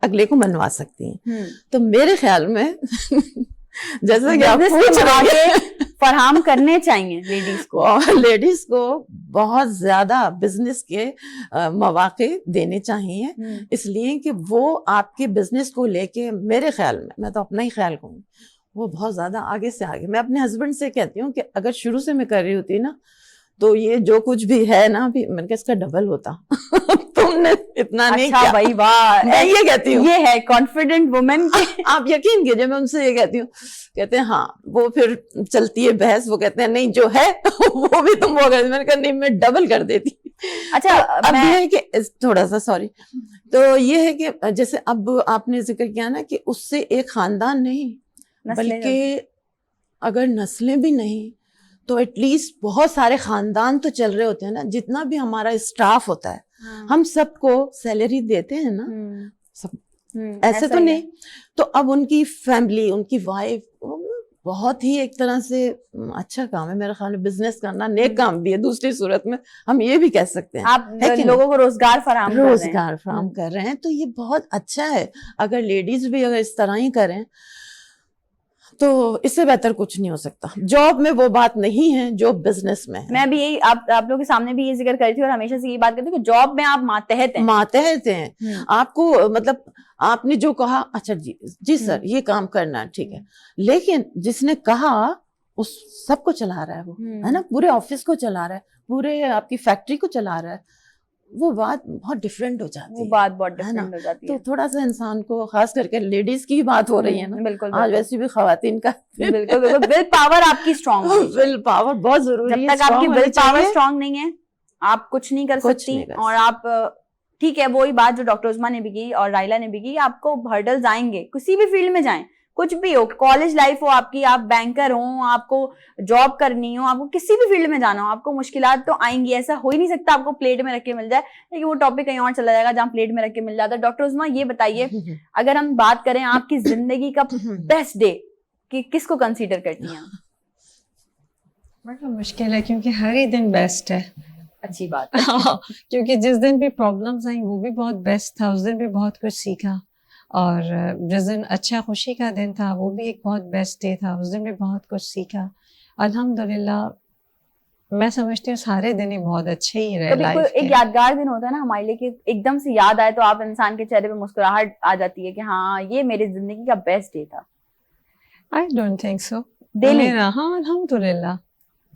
अगले को मनवा सकती हैं। तो मेरे ख्याल में जैसा कि आप पूछ रहे हैं, फराहम करने चाहिए लेडीज को, और लेडीज को बहुत ज्यादा बिजनेस के मौके देने चाहिए, इसलिए कि वो आपके बिजनेस को लेके, मेरे ख्याल में, मैं तो अपना ही ख्याल कहूँ, वो बहुत ज्यादा आगे से आगे। मैं अपने हस्बैंड से कहती हूँ कि अगर शुरू से मैं कर रही होती ना तो ये जो कुछ भी है ना अभी, मैंने कहा इसका डबल होता। तुमने इतना नहीं किया। भाई वाह, मैं ये कहती हूँ, ये है कॉन्फिडेंट वुमेन। आप यकीन कीजिए मैं उनसे ये कहती हूँ, कहते हैं हाँ, वो फिर चलती है बहस, वो कहते हैं नहीं जो है वो भी तुम वो कर, मैंने कहा नहीं मैं डबल कर देती। अच्छा तो अब ये है कि थोड़ा सा सॉरी, तो ये है कि जैसे अब आपने जिक्र किया ना कि उससे एक खानदान नहीं बल्कि अगर नस्लें भी नहीं तो एटलीस्ट बहुत सारे खानदान तो चल रहे होते हैं ना। जितना भी हमारा स्टाफ होता है हम सबको सैलरी देते हैं ना, सब ऐसे तो नहीं। तो अब उनकी फैमिली, उनकी वाइफ, बहुत ही एक तरह से अच्छा काम है मेरा ख्याल है। बिजनेस करना नेक काम भी है, दूसरी सूरत में हम ये भी कह सकते हैं। आप लोगों को रोजगार फराहम कर रहे हैं, तो ये बहुत अच्छा है। अगर लेडीज भी अगर इस तरह ही करें तो इससे बेहतर कुछ नहीं हो सकता। जॉब में वो बात नहीं है जो बिजनेस में है। मैं भी यही आप लोगों के सामने भी ये जिक्र करती हूँ और हमेशा से ये बात करती हूँ कि जॉब में आप मातहत हैं। आपको मतलब आपने जो कहा, अच्छा जी सर ये काम करना है, ठीक है, लेकिन जिसने कहा उस सबको चला रहा है वो, है ना, पूरे ऑफिस को चला रहा है, पूरे आपकी फैक्ट्री को चला रहा है, वो बात बहुत डिफरेंट हो जाती है। वो बात बहुत डिफरेंट हो जाती है। तो थोड़ा सा इंसान को, खास करके लेडीज की बात हो रही है ना, बिल्कुल आज वैसे भी खवातीन का बिल्कुल विल पावर आपकी स्ट्रांग, विल पावर बहुत जरूरी है। जब तक आपकी विल पावर स्ट्रांग नहीं है आप कुछ नहीं कर सकती। और आप ठीक है, वही बात जो डॉक्टर उस्मा ने भी की और राइला ने भी की, आपको हर्डल्स आएंगे किसी भी फील्ड में जाएं, कुछ भी हो, कॉलेज लाइफ हो आपकी, आप बैंकर हो, आपको जॉब करनी हो, आपको किसी भी फील्ड में जाना हो, आपको मुश्किलात तो आएंगी। ऐसा हो ही नहीं सकता आपको प्लेट में रख के मिल जाए, लेकिन वो टॉपिक कहीं और चला जाएगा जहाँ प्लेट में रख के मिल जाता है। डॉक्टर उस्मा ये बताइए, अगर हम बात करें आपकी जिंदगी का बेस्ट डे, कि किसको कंसीडर करती हैं? बड़ा मुश्किल है क्योंकि हर ही दिन बेस्ट है। अच्छी बात क्योंकि जिस दिन भी प्रॉब्लम्स आई वो भी बहुत बेस्ट था, उस दिन भी बहुत कुछ सीखा। और जिस दिन अच्छा खुशी का दिन था वो भी एक बहुत बेस्ट डे था, उस दिन भी बहुत कुछ सीखा। अल्हम्दुलिल्लाह मैं समझती हूँ सारे दिन ही बहुत अच्छे ही रहे लाइफ के। एक यादगार दिन होता है ना हमारे लिए कि एकदम से याद आए तो आप इंसान के चेहरे पे मुस्कुराहट आ जाती है कि हाँ ये मेरी जिंदगी का बेस्ट डे था। I don't think so. Daily? हाँ अल्हम्दुलिल्लाह,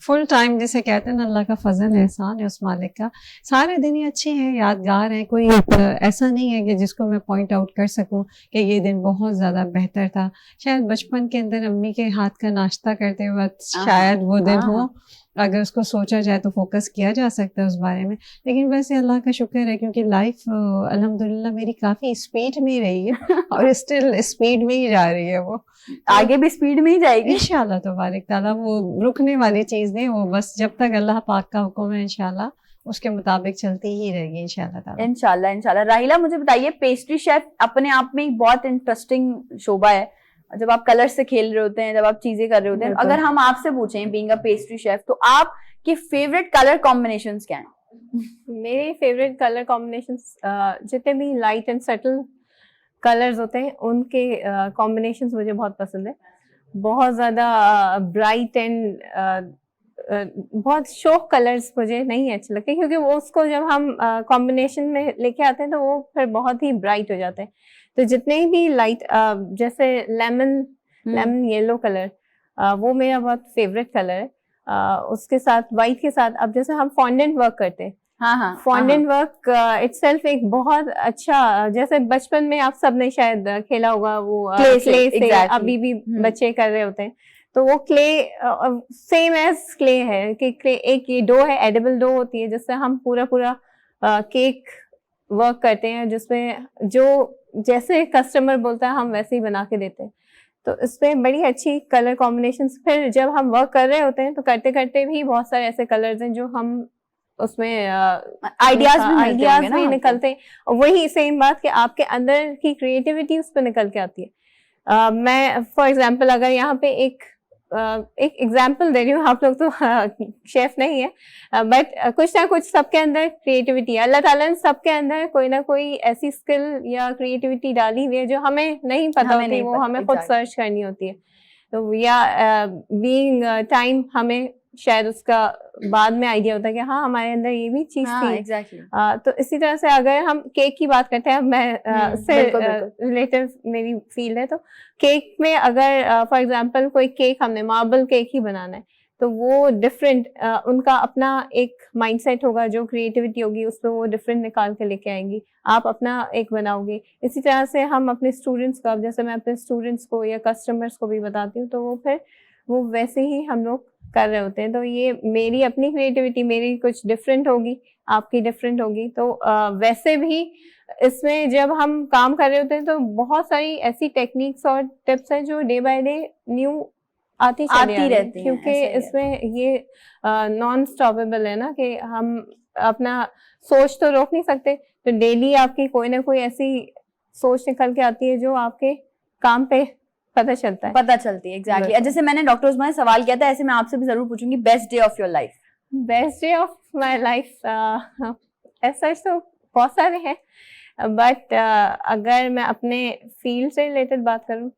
फुल टाइम जिसे कहते हैं ना, अल्लाह का फजल एहसान है उस मालिक का। सारे दिन ही अच्छे हैं, यादगार हैं। कोई ऐसा नहीं है कि जिसको मैं पॉइंट आउट कर सकूं कि ये दिन बहुत ज़्यादा बेहतर था। शायद बचपन के अंदर अम्मी के हाथ का नाश्ता करते वक्त शायद वो दिन हो, अगर उसको सोचा जाए तो फोकस किया जा सकता है उस बारे में। लेकिन वैसे अल्लाह का शुक्र है क्योंकि लाइफ अल्हम्दुलिल्लाह मेरी काफ़ी स्पीड में ही रही है और स्टिल स्पीड में ही जा रही है। वो आगे भी स्पीड में ही जाएगी इंशाल्लाह तबारक ताला। वो रुकने वाली चीज़ नहीं, वो बस जब तक अल्लाह पाक का हुक्म है इंशाल्लाह उसके मुताबिक चलती ही रहेगी इंशाल्लाह ताला। इंशाल्लाह। राहिला मुझे बताइए, पेस्ट्री शेफ अपने आप में एक बहुत इंटरेस्टिंग शोबा है। जब आप कलर से खेल रहे होते हैं, जब आप चीजें कर रहे होते हैं, अगर हम आपसे पूछें बीइंग अ पेस्ट्री शेफ तो आपके फेवरेट कलर कॉम्बिनेशंस क्या हैं? मेरे फेवरेट कलर कॉम्बिनेशंस जितने भी लाइट एंड सटल कलर्स होते हैं उनके कॉम्बिनेशंस मुझे बहुत पसंद है। बहुत ज़्यादा ब्राइट एंड बहुत शोक कलर्स मुझे नहीं अच्छे लगते, क्योंकि वो उसको जब हम कॉम्बिनेशन में लेके आते हैं तो वो फिर बहुत ही ब्राइट हो जाते हैं। तो जितने भी लाइट जैसे लेमन येलो कलर, वो मेरा बहुत फेवरेट कलर है। उसके साथ वाइट के साथ, अब जैसे हम फॉन्डेंट वर्क करते हैं, फॉन्डेंट वर्क इटसेल्फ एक बहुत अच्छा, जैसे बचपन में आप सबने शायद खेला होगा वो क्ले से अभी भी बच्चे कर रहे होते हैं, तो वो क्ले सेम एज क्ले है कि क्ले एक ये डो है, एडिबल डो होती है जिससे हम पूरा केक वर्क करते हैं, जिसमें जो जैसे कस्टमर बोलता है हम वैसे ही बना के देते हैं। तो इसमें बड़ी अच्छी कलर कॉम्बिनेशंस, फिर जब हम वर्क कर रहे होते हैं तो करते करते भी बहुत सारे ऐसे कलर्स हैं जो हम उसमें आइडियाज भी निकलते हैं। और वही सेम बात कि आपके अंदर की क्रिएटिविटी उस पर निकल के आती है। मैं फॉर एग्जांपल अगर यहाँ पे एक एग्जांपल दे रही हूँ, आप लोग तो शेफ नहीं है, बट कुछ ना कुछ सबके अंदर क्रिएटिविटी है। अल्लाह ताला ने सबके अंदर कोई ना कोई ऐसी स्किल या क्रिएटिविटी डाली हुई है जो हमें नहीं पता होती, वो हमें खुद सर्च करनी होती है। तो या बीइंग टाइम हमें शायद उसका बाद में आइडिया होता है कि हाँ हमारे अंदर ये भी चीज थी। तो इसी तरह से अगर हम केक की बात करते हैं, मैं उससे रिलेटेड मेरी फील्ड है, तो केक में अगर फॉर एग्जांपल कोई केक हमने मार्बल केक ही बनाना है तो वो डिफरेंट उनका अपना एक माइंडसेट होगा, जो क्रिएटिविटी होगी उसमें वो डिफरेंट निकाल के लेके आएंगी, आप अपना एक बनाओगे। इसी तरह से हम अपने स्टूडेंट्स को, अब जैसे मैं अपने स्टूडेंट्स को या कस्टमर्स को भी बताती हूँ तो वो फिर वो वैसे ही हम लोग कर रहे होते हैं। तो ये मेरी अपनी क्रिएटिविटी मेरी कुछ डिफरेंट होगी, आपकी डिफरेंट होगी। तो वैसे भी इसमें जब हम काम कर रहे होते हैं तो बहुत सारी ऐसी टेक्निक्स और टिप्स हैं जो डे बाय डे न्यू आती चली आती आ रही है, रहती हैं, क्योंकि ऐसा ही है। इसमें ये नॉन स्टॉपेबल है ना कि हम अपना सोच तो रोक नहीं सकते, तो डेली आपकी कोई ना कोई ऐसी सोच निकल के आती है जो आपके काम पे पता चलता है। पता चलती है एग्जैक्टली। बिल्कुल। जैसे मैंने डॉक्टर उस्मा से सवाल किया था, ऐसे मैं आपसे भी जरूर पूछूंगी, best day of your life. Best day of my life ऐसा तो बहुत सारे हैं, बट अगर मैं अपने फील्ड से रिलेटेड बात करूं,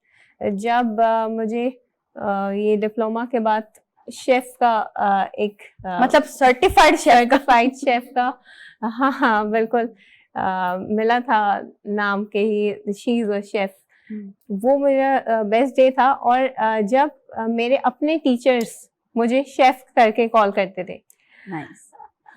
जब मुझे ये डिप्लोमा के बाद शेफ का एक मतलब सर्टिफाइड सर्टिफाइड शेफ का हाँ हाँ बिल्कुल मिला था, नाम के ही शी इज अ शेफ, वो मेरा बेस्ट डे था। और जब मेरे अपने टीचर्स मुझे शेफ करके कॉल करते थे, नाइस।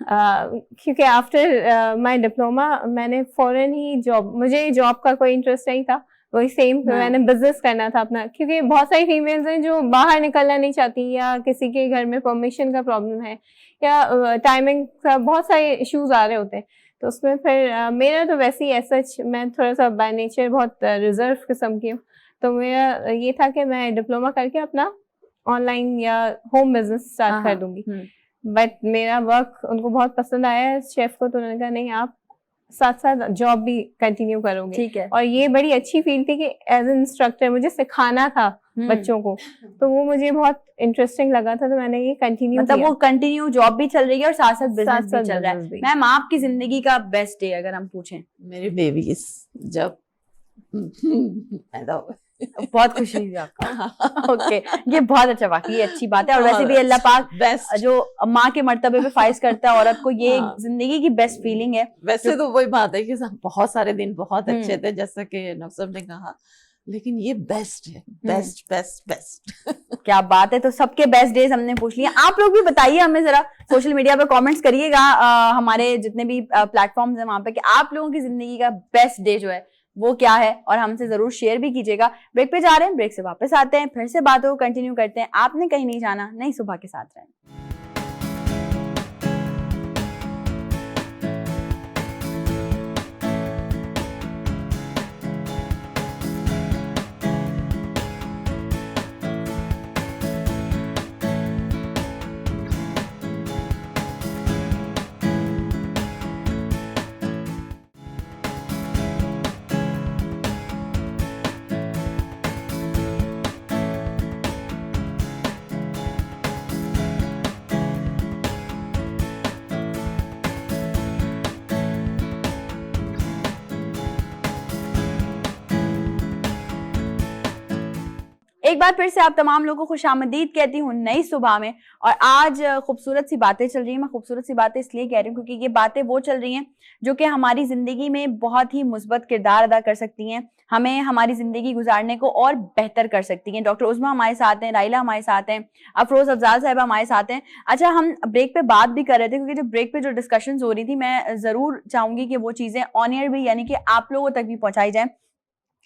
क्योंकि आफ्टर माय डिप्लोमा मैंने फौरन ही जॉब, मुझे जॉब का कोई इंटरेस्ट नहीं था, वही सेम मैंने बिजनेस करना था अपना, क्योंकि बहुत सारी फीमेल्स हैं जो बाहर निकलना नहीं चाहती, या किसी के घर में परमिशन का प्रॉब्लम है, या टाइमिंग का बहुत सारे इश्यूज आ रहे होते हैं। तो उसमें फिर मेरा तो वैसे ही ऐसा, मैं थोड़ा सा बाय नेचर बहुत रिजर्व किस्म की हूँ, तो मेरा ये था कि मैं डिप्लोमा करके अपना ऑनलाइन या होम बिजनेस स्टार्ट कर दूंगी। बट मेरा वर्क उनको बहुत पसंद आया शेफ को, तो उन्होंने कहा नहीं आप साथ साथ जॉब भी कंटिन्यू करोगे। ठीक है। और ये बड़ी अच्छी फील्ड थी कि एज एन इंस्ट्रक्टर मुझे सिखाना था बच्चों को, तो वो मुझे बहुत इंटरेस्टिंग लगा था, तो मैंने ये कंटिन्यू मतलब किया। वो कंटिन्यू जॉब भी चल रही है और साथ साथ बिजनेस भी साथ-साथ चल रहा है। business भी। मैम आपकी जिंदगी का बेस्ट डे अगर हम पूछें? मेरे बेबीज जब पैदा हुए, बहुत खुशी हुई आपको। ओके, ये बहुत अच्छा, वाकई ये अच्छी बात है। और वैसे भी अल्लाह पाक बेस्ट, जो माँ के मर्तबे पे फाइज करता है औरत को, ये हाँ। जिंदगी की बेस्ट फीलिंग है। वैसे तो वही बात है कि बहुत सारे दिन बहुत अच्छे हम्म। थे, जैसा कि नौसम ने कहा, लेकिन ये बेस्ट है, बेस्ट बेस्ट बेस्ट। क्या बात है। तो सबके बेस्ट डेज हमने पूछ लिए। आप लोग भी बताइए हमें जरा, सोशल मीडिया पे कमेंट्स करिएगा, हमारे जितने भी प्लेटफॉर्म्स हैं वहां पे, कि आप लोगों की जिंदगी का बेस्ट डे जो है वो क्या है, और हमसे जरूर शेयर भी कीजिएगा। ब्रेक पे जा रहे हैं, ब्रेक से वापस आते हैं, फिर से बातों को कंटिन्यू करते हैं। आपने कहीं नहीं जाना, नई सुबह के साथ रहें। एक बार फिर से आप तमाम लोगों को खुशामदीद कहती हूँ नई सुबह में। और आज खूबसूरत सी बातें चल रही हैं। मैं खूबसूरत सी बातें इसलिए कह रही हूँ क्योंकि ये बातें वो चल रही हैं जो कि हमारी जिंदगी में बहुत ही मुस्बत किरदार अदा कर सकती हैं, हमें हमारी जिंदगी गुजारने को और बेहतर कर सकती हैं। डॉक्टर उस्मा हमारे साथ हैं, राइला हमारे साथ हैं, अफरोज अफजाल साहिबा हमारे साथ हैं। अच्छा, हम ब्रेक पे बात भी कर रहे थे, क्योंकि जो ब्रेक पे जो डिस्कशन हो रही थी, मैं जरूर चाहूंगी कि वो चीजें ऑन एयर भी, यानी कि आप लोगों तक भी पहुंचाई जाए।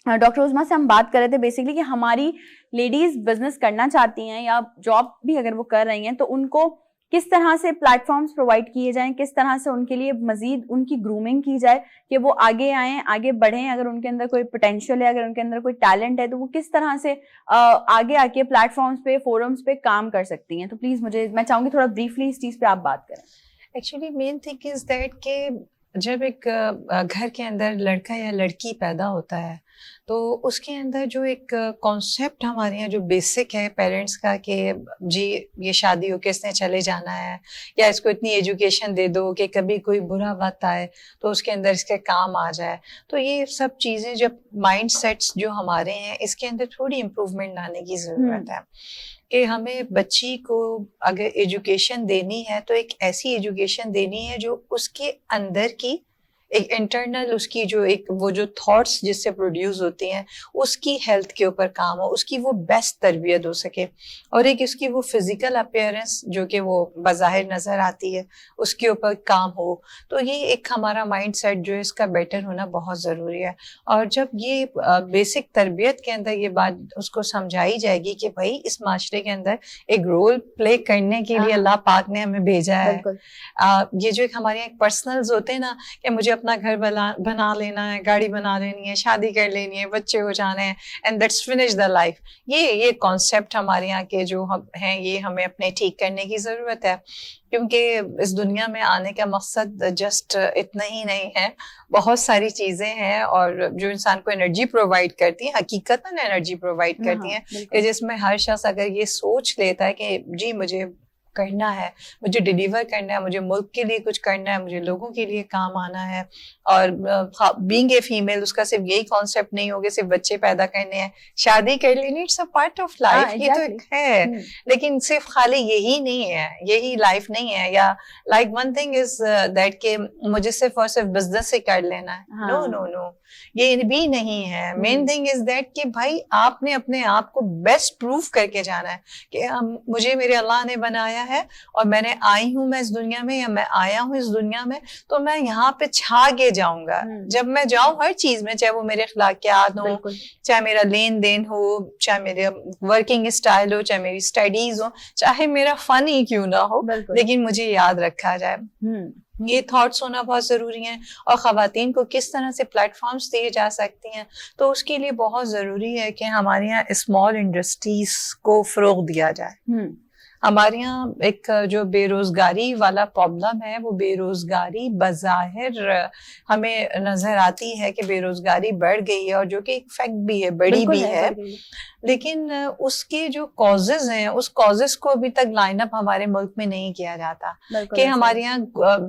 डॉक्टर उस्मा से हम बात कर रहे थे बेसिकली कि हमारी लेडीज बिजनेस करना चाहती हैं या जॉब भी अगर वो कर रही हैं, तो उनको किस तरह से प्लेटफॉर्म्स प्रोवाइड किए जाएं, किस तरह से उनके लिए मजीद उनकी ग्रूमिंग की जाए कि वो आगे आएं, आगे बढ़ें। अगर उनके अंदर कोई पोटेंशियल है, अगर उनके अंदर कोई टैलेंट है, तो वो किस तरह से आगे आके प्लेटफॉर्म्स पे, फोरम्स पे काम कर सकती हैं। तो प्लीज मैं चाहूंगी थोड़ा ब्रीफली इस चीज पे आप बात करें। Actually main thing is that कि जब एक घर के अंदर लड़का या लड़की पैदा होता है, तो उसके अंदर जो एक कॉन्सेप्ट हमारे यहाँ जो बेसिक है पेरेंट्स का कि जी ये शादी हो के इसने चले जाना है, या इसको इतनी एजुकेशन दे दो कि कभी कोई बुरा वक्त आए तो उसके अंदर इसके काम आ जाए। तो ये सब चीज़ें जब माइंड सेट्स जो हमारे हैं, इसके अंदर थोड़ी इम्प्रूवमेंट लाने की ज़रूरत है कि हमें बच्ची को अगर एजुकेशन देनी है तो एक ऐसी एजुकेशन देनी है जो उसके अंदर की एक इंटरनल उसकी जो एक वो जो थॉट्स जिससे प्रोड्यूस होती हैं उसकी हेल्थ के ऊपर काम हो, उसकी वो बेस्ट तरबियत हो सके, और एक उसकी वो फिजिकल अपीयरेंस जो कि वो बज़ाहिर नज़र आती है उसके ऊपर काम हो। तो ये एक हमारा माइंड सेट जो है इसका बेटर होना बहुत ज़रूरी है। और जब ये बेसिक तरबियत के अंदर ये बात उसको समझाई जाएगी कि भाई इस माशरे के अंदर एक रोल प्ले करने के लिए अल्लाह पाक ने हमें भेजा है। ये जो एक हमारे एक पर्सनल्स होते हैं ना कि मुझे अपना घर बना लेना है, गाड़ी बना लेनी है, शादी कर लेनी है, बच्चे हो जाने हैं, and that's finish the life. ये कॉन्सेप्ट हमारे यहाँ के जो हैं ये हमें अपने ठीक करने की ज़रूरत है, क्योंकि इस दुनिया में आने का मकसद जस्ट इतना ही नहीं है, बहुत सारी चीज़ें हैं और जो इंसान को एनर्जी प्रोवाइड करती है, हकीकतन एनर्जी प्रोवाइड करती हैं, कि जिसमें हर शख्स अगर ये सोच लेता है कि जी मुझे करना है, मुझे डिलीवर करना है, मुझे मुल्क के लिए कुछ करना है, मुझे लोगों के लिए काम आना है, और बीइंग ए फीमेल उसका सिर्फ यही कॉन्सेप्ट नहीं होगा सिर्फ बच्चे पैदा करने हैं, शादी कर लेनी, it's a part of life, ये तो एक है, लेकिन सिर्फ खाली यही नहीं है, यही लाइफ नहीं है। या like one thing is that के मुझे सिर्फ और सिर्फ बिजनेस से कर लेना है, नो नो नो, ये भी नहीं है। मेन थिंग इज दैट कि भाई आपने अपने आप को बेस्ट प्रूव करके जाना है कि मुझे मेरे अल्लाह ने बनाया है और मैंने आई हूँ मैं इस दुनिया में, या मैं आया हूँ इस दुनिया में, तो मैं यहाँ पे छा के जाऊंगा। जब मैं जाऊं हर चीज में, चाहे वो मेरे अखलाकियात हो, चाहे मेरा लेन देन हो, चाहे मेरे वर्किंग स्टाइल हो, चाहे मेरी स्टडीज हो, चाहे मेरा फन ही क्यों ना हो, लेकिन मुझे याद रखा जाए। ये थॉट्स होना बहुत ज़रूरी हैं। और ख़वातीन को किस तरह से प्लेटफॉर्म्स दिए जा सकती हैं, तो उसके लिए बहुत ज़रूरी है कि हमारे यहाँ स्मॉल इंडस्ट्रीज़ को फ़रोग़ दिया जाए। हमारे यहाँ एक जो बेरोज़गारी वाला प्रॉब्लम है, वो बेरोज़गारी बज़ाहिर हमें नज़र आती है कि बेरोज़गारी बढ़ गई है, और जो कि एक फैक्ट भी है, बड़ी भी है, लेकिन उसके जो कॉजेज हैं, उस कॉजेज को अभी तक लाइन अप हमारे मुल्क में नहीं किया जाता। कि हमारे यहाँ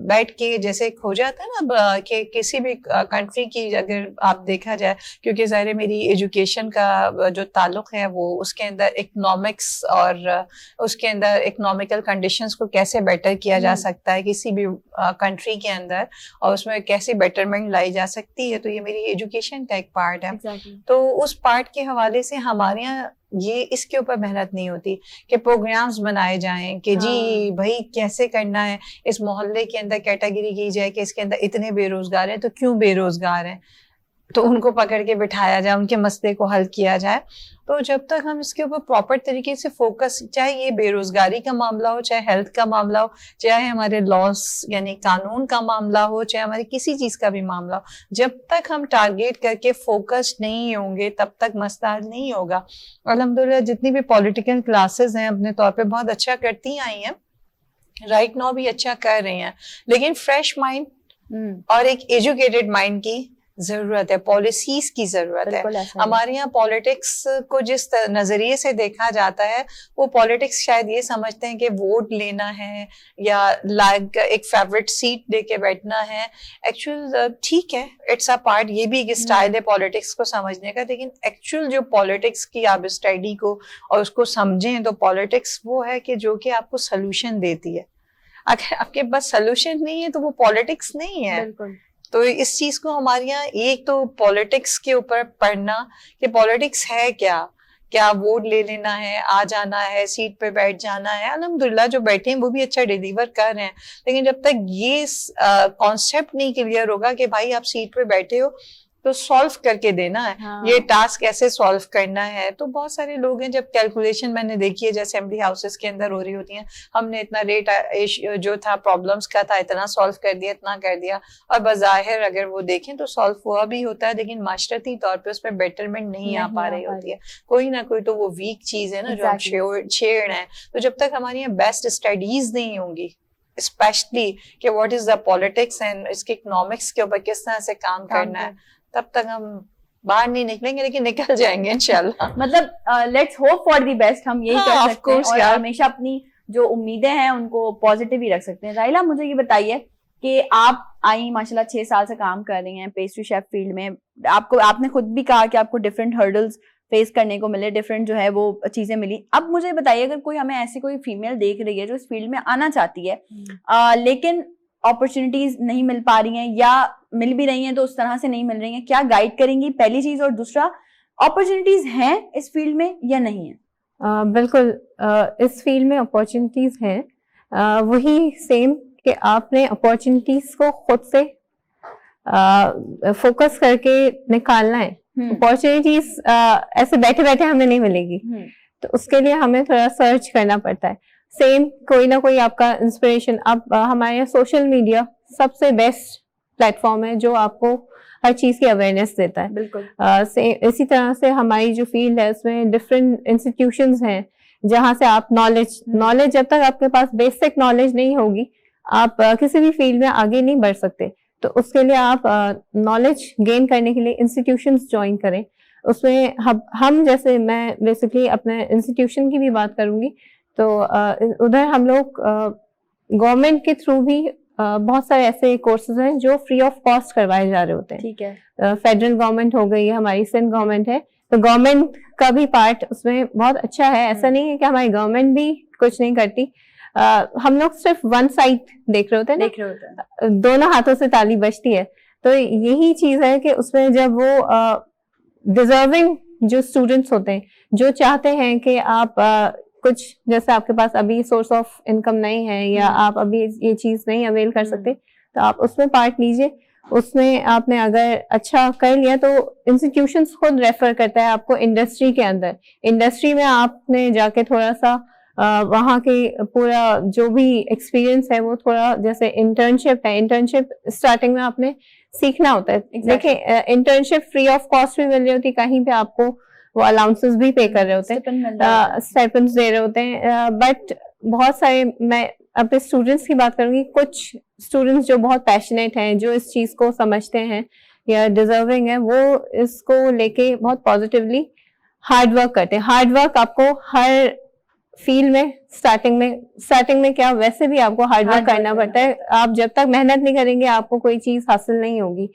बैठ के जैसे हो जाता है ना कि किसी भी कंट्री की अगर आप देखा जाए, क्योंकि ज़ाहिर मेरी एजुकेशन का जो ताल्लुक है वो उसके अंदर इकोनॉमिक्स और उसके अंदर इकोनॉमिकल कंडीशंस को कैसे बेटर किया जा सकता है किसी भी कंट्री के अंदर, और उसमें कैसे बेटरमेंट लाई जा सकती है, तो ये मेरी एजुकेशन का एक पार्ट है। तो उस पार्ट के हवाले से हमारे यहाँ ये इसके ऊपर मेहनत नहीं होती कि प्रोग्राम्स बनाए जाएं कि जी भाई कैसे करना है, इस मोहल्ले के अंदर कैटेगरी की जाए कि इसके अंदर इतने बेरोजगार हैं, तो क्यों बेरोजगार हैं, तो उनको पकड़ के बिठाया जाए, उनके मसले को हल किया जाए। तो जब तक हम इसके ऊपर प्रॉपर तरीके से फोकस, चाहे ये बेरोजगारी का मामला हो, चाहे हेल्थ का मामला हो, चाहे हमारे लॉस यानी कानून का मामला हो, चाहे हमारे किसी चीज का भी मामला हो, जब तक हम टारगेट करके फोकस नहीं होंगे तब तक मसला हल नहीं होगा। अल्हम्दुलिल्लाह जितनी भी पॉलिटिकल क्लासेस हैं अपने तौर पे बहुत अच्छा करती आई हैं, राइट नाउ भी अच्छा कर रही हैं, लेकिन फ्रेश माइंड और एक एजुकेटेड माइंड की जरूरत है, पॉलिसीज की जरूरत है। हमारे यहाँ पॉलिटिक्स को जिस नजरिए से देखा जाता है, वो पॉलिटिक्स शायद ये समझते हैं कि वोट लेना है या लाइक एक फेवरेट सीट लेके बैठना है। एक्चुअल ठीक है, इट्स अ पार्ट, ये भी एक स्टाइल है पॉलिटिक्स को समझने का, लेकिन एक्चुअल जो पॉलिटिक्स की आप स्टडी को और उसको समझें तो पॉलिटिक्स वो है कि जो कि आपको सोल्यूशन देती है। अगर आपके पास सोल्यूशन नहीं है तो वो पॉलिटिक्स नहीं है। तो इस चीज को हमारे यहाँ एक तो पॉलिटिक्स के ऊपर पढ़ना कि पॉलिटिक्स है क्या वोट ले लेना है, आ जाना है, सीट पे बैठ जाना है। अल्हम्दुलिल्लाह जो बैठे हैं वो भी अच्छा डिलीवर कर रहे हैं, लेकिन जब तक ये कॉन्सेप्ट नहीं क्लियर होगा कि भाई आप सीट पे बैठे हो तो सॉल्व करके देना है, ये टास्क कैसे सॉल्व करना है। तो बहुत सारे लोग हैं, जब कैलकुलेशन मैंने देखी है जैसे असेंबली हाउसेस के अंदर हो रही होती हैं, हमने इतना रेट जो था प्रॉब्लम्स का था इतना सॉल्व कर दिया, इतना कर दिया, और बज़ाहिर अगर वो देखें तो सॉल्व हुआ भी होता है, लेकिन माशरती तौर पे उसमें बेटरमेंट नहीं आ पा रही होती है। कोई ना कोई तो वो वीक चीज है ना जो हम छेड़ हैं। तो जब तक हमारी यहाँ बेस्ट स्टडीज नहीं होंगी, स्पेशली कि what is the politics and इसके इकोनॉमिक्स के ऊपर किस तरह से काम करना है, तब तक हम बाहर नहीं निकलेंगे, लेकिन निकल जाएंगे इंशाल्लाह। मतलब let's hope for the best, हम यही कर सकते हैं और हमेशा अपनी जो उम्मीदें हैं उनको पॉजिटिव ही रख सकते हैं। राहिला, मुझे ये बताइए कि आप आई माशाल्लाह 6 साल से काम कर रही हैं पेस्ट्री शेफ फील्ड में, आपने खुद भी कहा कि आपको डिफरेंट हर्डल्स फेस करने को मिले, डिफरेंट जो है वो चीजें मिली। अब मुझे बताइए, अगर कोई हमें ऐसी कोई फीमेल देख रही है जो इस फील्ड में आना चाहती है लेकिन अपॉर्चुनिटीज नहीं मिल पा रही हैं, या मिल भी रही हैं तो उस तरह से नहीं मिल रही हैं, क्या गाइड करेंगी? पहली चीज, और दूसरा अपॉर्चुनिटीज हैं इस फील्ड में या नहीं है? बिल्कुल, इस फील्ड में अपॉर्चुनिटीज हैं, वही सेम कि आपने अपॉर्चुनिटीज को खुद से फोकस करके निकालना है। अपॉर्चुनिटीज ऐसे बैठे बैठे हमें नहीं मिलेगी, तो उसके लिए हमें थोड़ा सर्च करना पड़ता है। सेम कोई ना कोई आपका इंस्पिरेशन, अब हमारे यहाँ सोशल मीडिया सबसे बेस्ट प्लेटफॉर्म है जो आपको हर चीज की अवेयरनेस देता है। बिल्कुल। इसी तरह से हमारी जो फील्ड है उसमें डिफरेंट इंस्टीट्यूशंस हैं जहां से आप नॉलेज जब तक आपके पास बेसिक नॉलेज नहीं होगी आप किसी भी फील्ड में आगे नहीं बढ़ सकते। तो उसके लिए आप नॉलेज गेन करने के लिए इंस्टीट्यूशंस ज्वाइन करें। उसमें हम जैसे मैं बेसिकली अपने इंस्टीट्यूशन की भी बात करूंगी तो उधर हम लोग गवर्नमेंट के थ्रू भी बहुत सारे ऐसे कोर्सेज हैं जो फ्री ऑफ कॉस्ट करवाए जा रहे होते हैं। ठीक है। फेडरल गवर्नमेंट हो गई है, हमारी सिंध गवर्नमेंट है, तो गवर्नमेंट का भी पार्ट उसमें बहुत अच्छा है। ऐसा नहीं है कि हमारी गवर्नमेंट भी कुछ नहीं करती। हम लोग सिर्फ वन साइड देख रहे होते हैं, देख रहे होते हैं, दोनों हाथों से ताली बजती है। तो यही चीज है कि उसमें जब वो डिजर्विंग जो स्टूडेंट्स होते हैं जो चाहते हैं कि आप कुछ जैसे आपके पास अभी सोर्स ऑफ इनकम नहीं है या आप अभी ये चीज नहीं अवेल कर सकते तो आप उसमें पार्ट लीजिए। उसमें आपने अगर अच्छा कर लिया तो इंस्टीट्यूशंस खुद रेफर करता है आपको इंडस्ट्री के अंदर। इंडस्ट्री में आपने जाके थोड़ा सा वहाँ के पूरा जो भी एक्सपीरियंस है वो थोड़ा जैसे इंटर्नशिप है, इंटर्नशिप स्टार्टिंग में आपने सीखना होता है। देखिए इंटर्नशिप फ्री ऑफ कॉस्ट भी मिल रही होती, कहीं पे आपको वो अलाउंसेस भी पे कर रहे होते हैं, स्टाइपेंड्स दे रहे होते हैं। बट बहुत सारे, मैं अपने स्टूडेंट्स की बात करूंगी, कुछ स्टूडेंट्स जो बहुत पैशनेट हैं, जो इस चीज को समझते हैं या डिजर्विंग है, वो इसको लेके बहुत पॉजिटिवली हार्ड वर्क करते हैं। हार्ड वर्क आपको हर फील्ड में स्टार्टिंग में क्या वैसे भी आपको हार्ड वर्क करना पड़ता है। आप जब तक मेहनत नहीं करेंगे आपको कोई चीज हासिल नहीं होगी।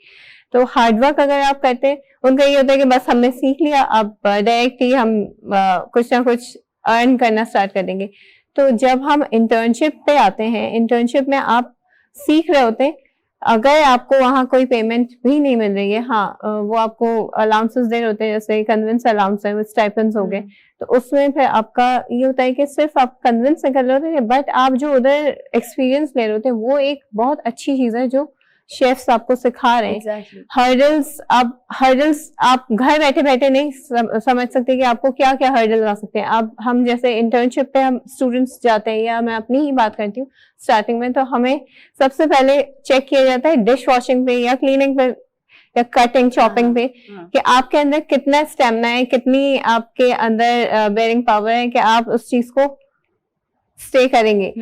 तो हार्ड वर्क अगर आप करते हैं, उनका ये होता है कि बस हमने सीख लिया, अब डायरेक्ट ही हम कुछ ना कुछ अर्न करना स्टार्ट कर देंगे। तो जब हम इंटर्नशिप पे आते हैं, इंटर्नशिप में आप सीख रहे होते हैं, अगर आपको वहाँ कोई पेमेंट भी नहीं मिल रही है, हाँ वो आपको अलाउंसेस दे रहे होते हैं, जैसे कन्विंस अलाउंस है, स्टाइपेंड्स हो गए, तो उसमें फिर आपका ये होता है कि सिर्फ आप कन्विंस कर रहे होते हैं, बट आप जो उधर एक्सपीरियंस ले रहे होते हैं वो एक बहुत अच्छी चीज है जो शेफ्स आपको सिखा रहे हैं। हर्डल्स आप घर बैठे बैठे नहीं समझ सकते कि आपको क्या क्या हर्डल्स आ सकते हैं। अब हम जैसे इंटर्नशिप पे हम स्टूडेंट्स जाते हैं, या मैं अपनी ही बात करती हूँ स्टार्टिंग में, तो हमें सबसे पहले चेक किया जाता है डिश वॉशिंग पे या क्लीनिंग पे या कटिंग चॉपिंग पे कि आपके अंदर कितना स्टेमिना है, कितनी आपके अंदर बेयरिंग पावर है कि आप उस चीज को स्टे करेंगे।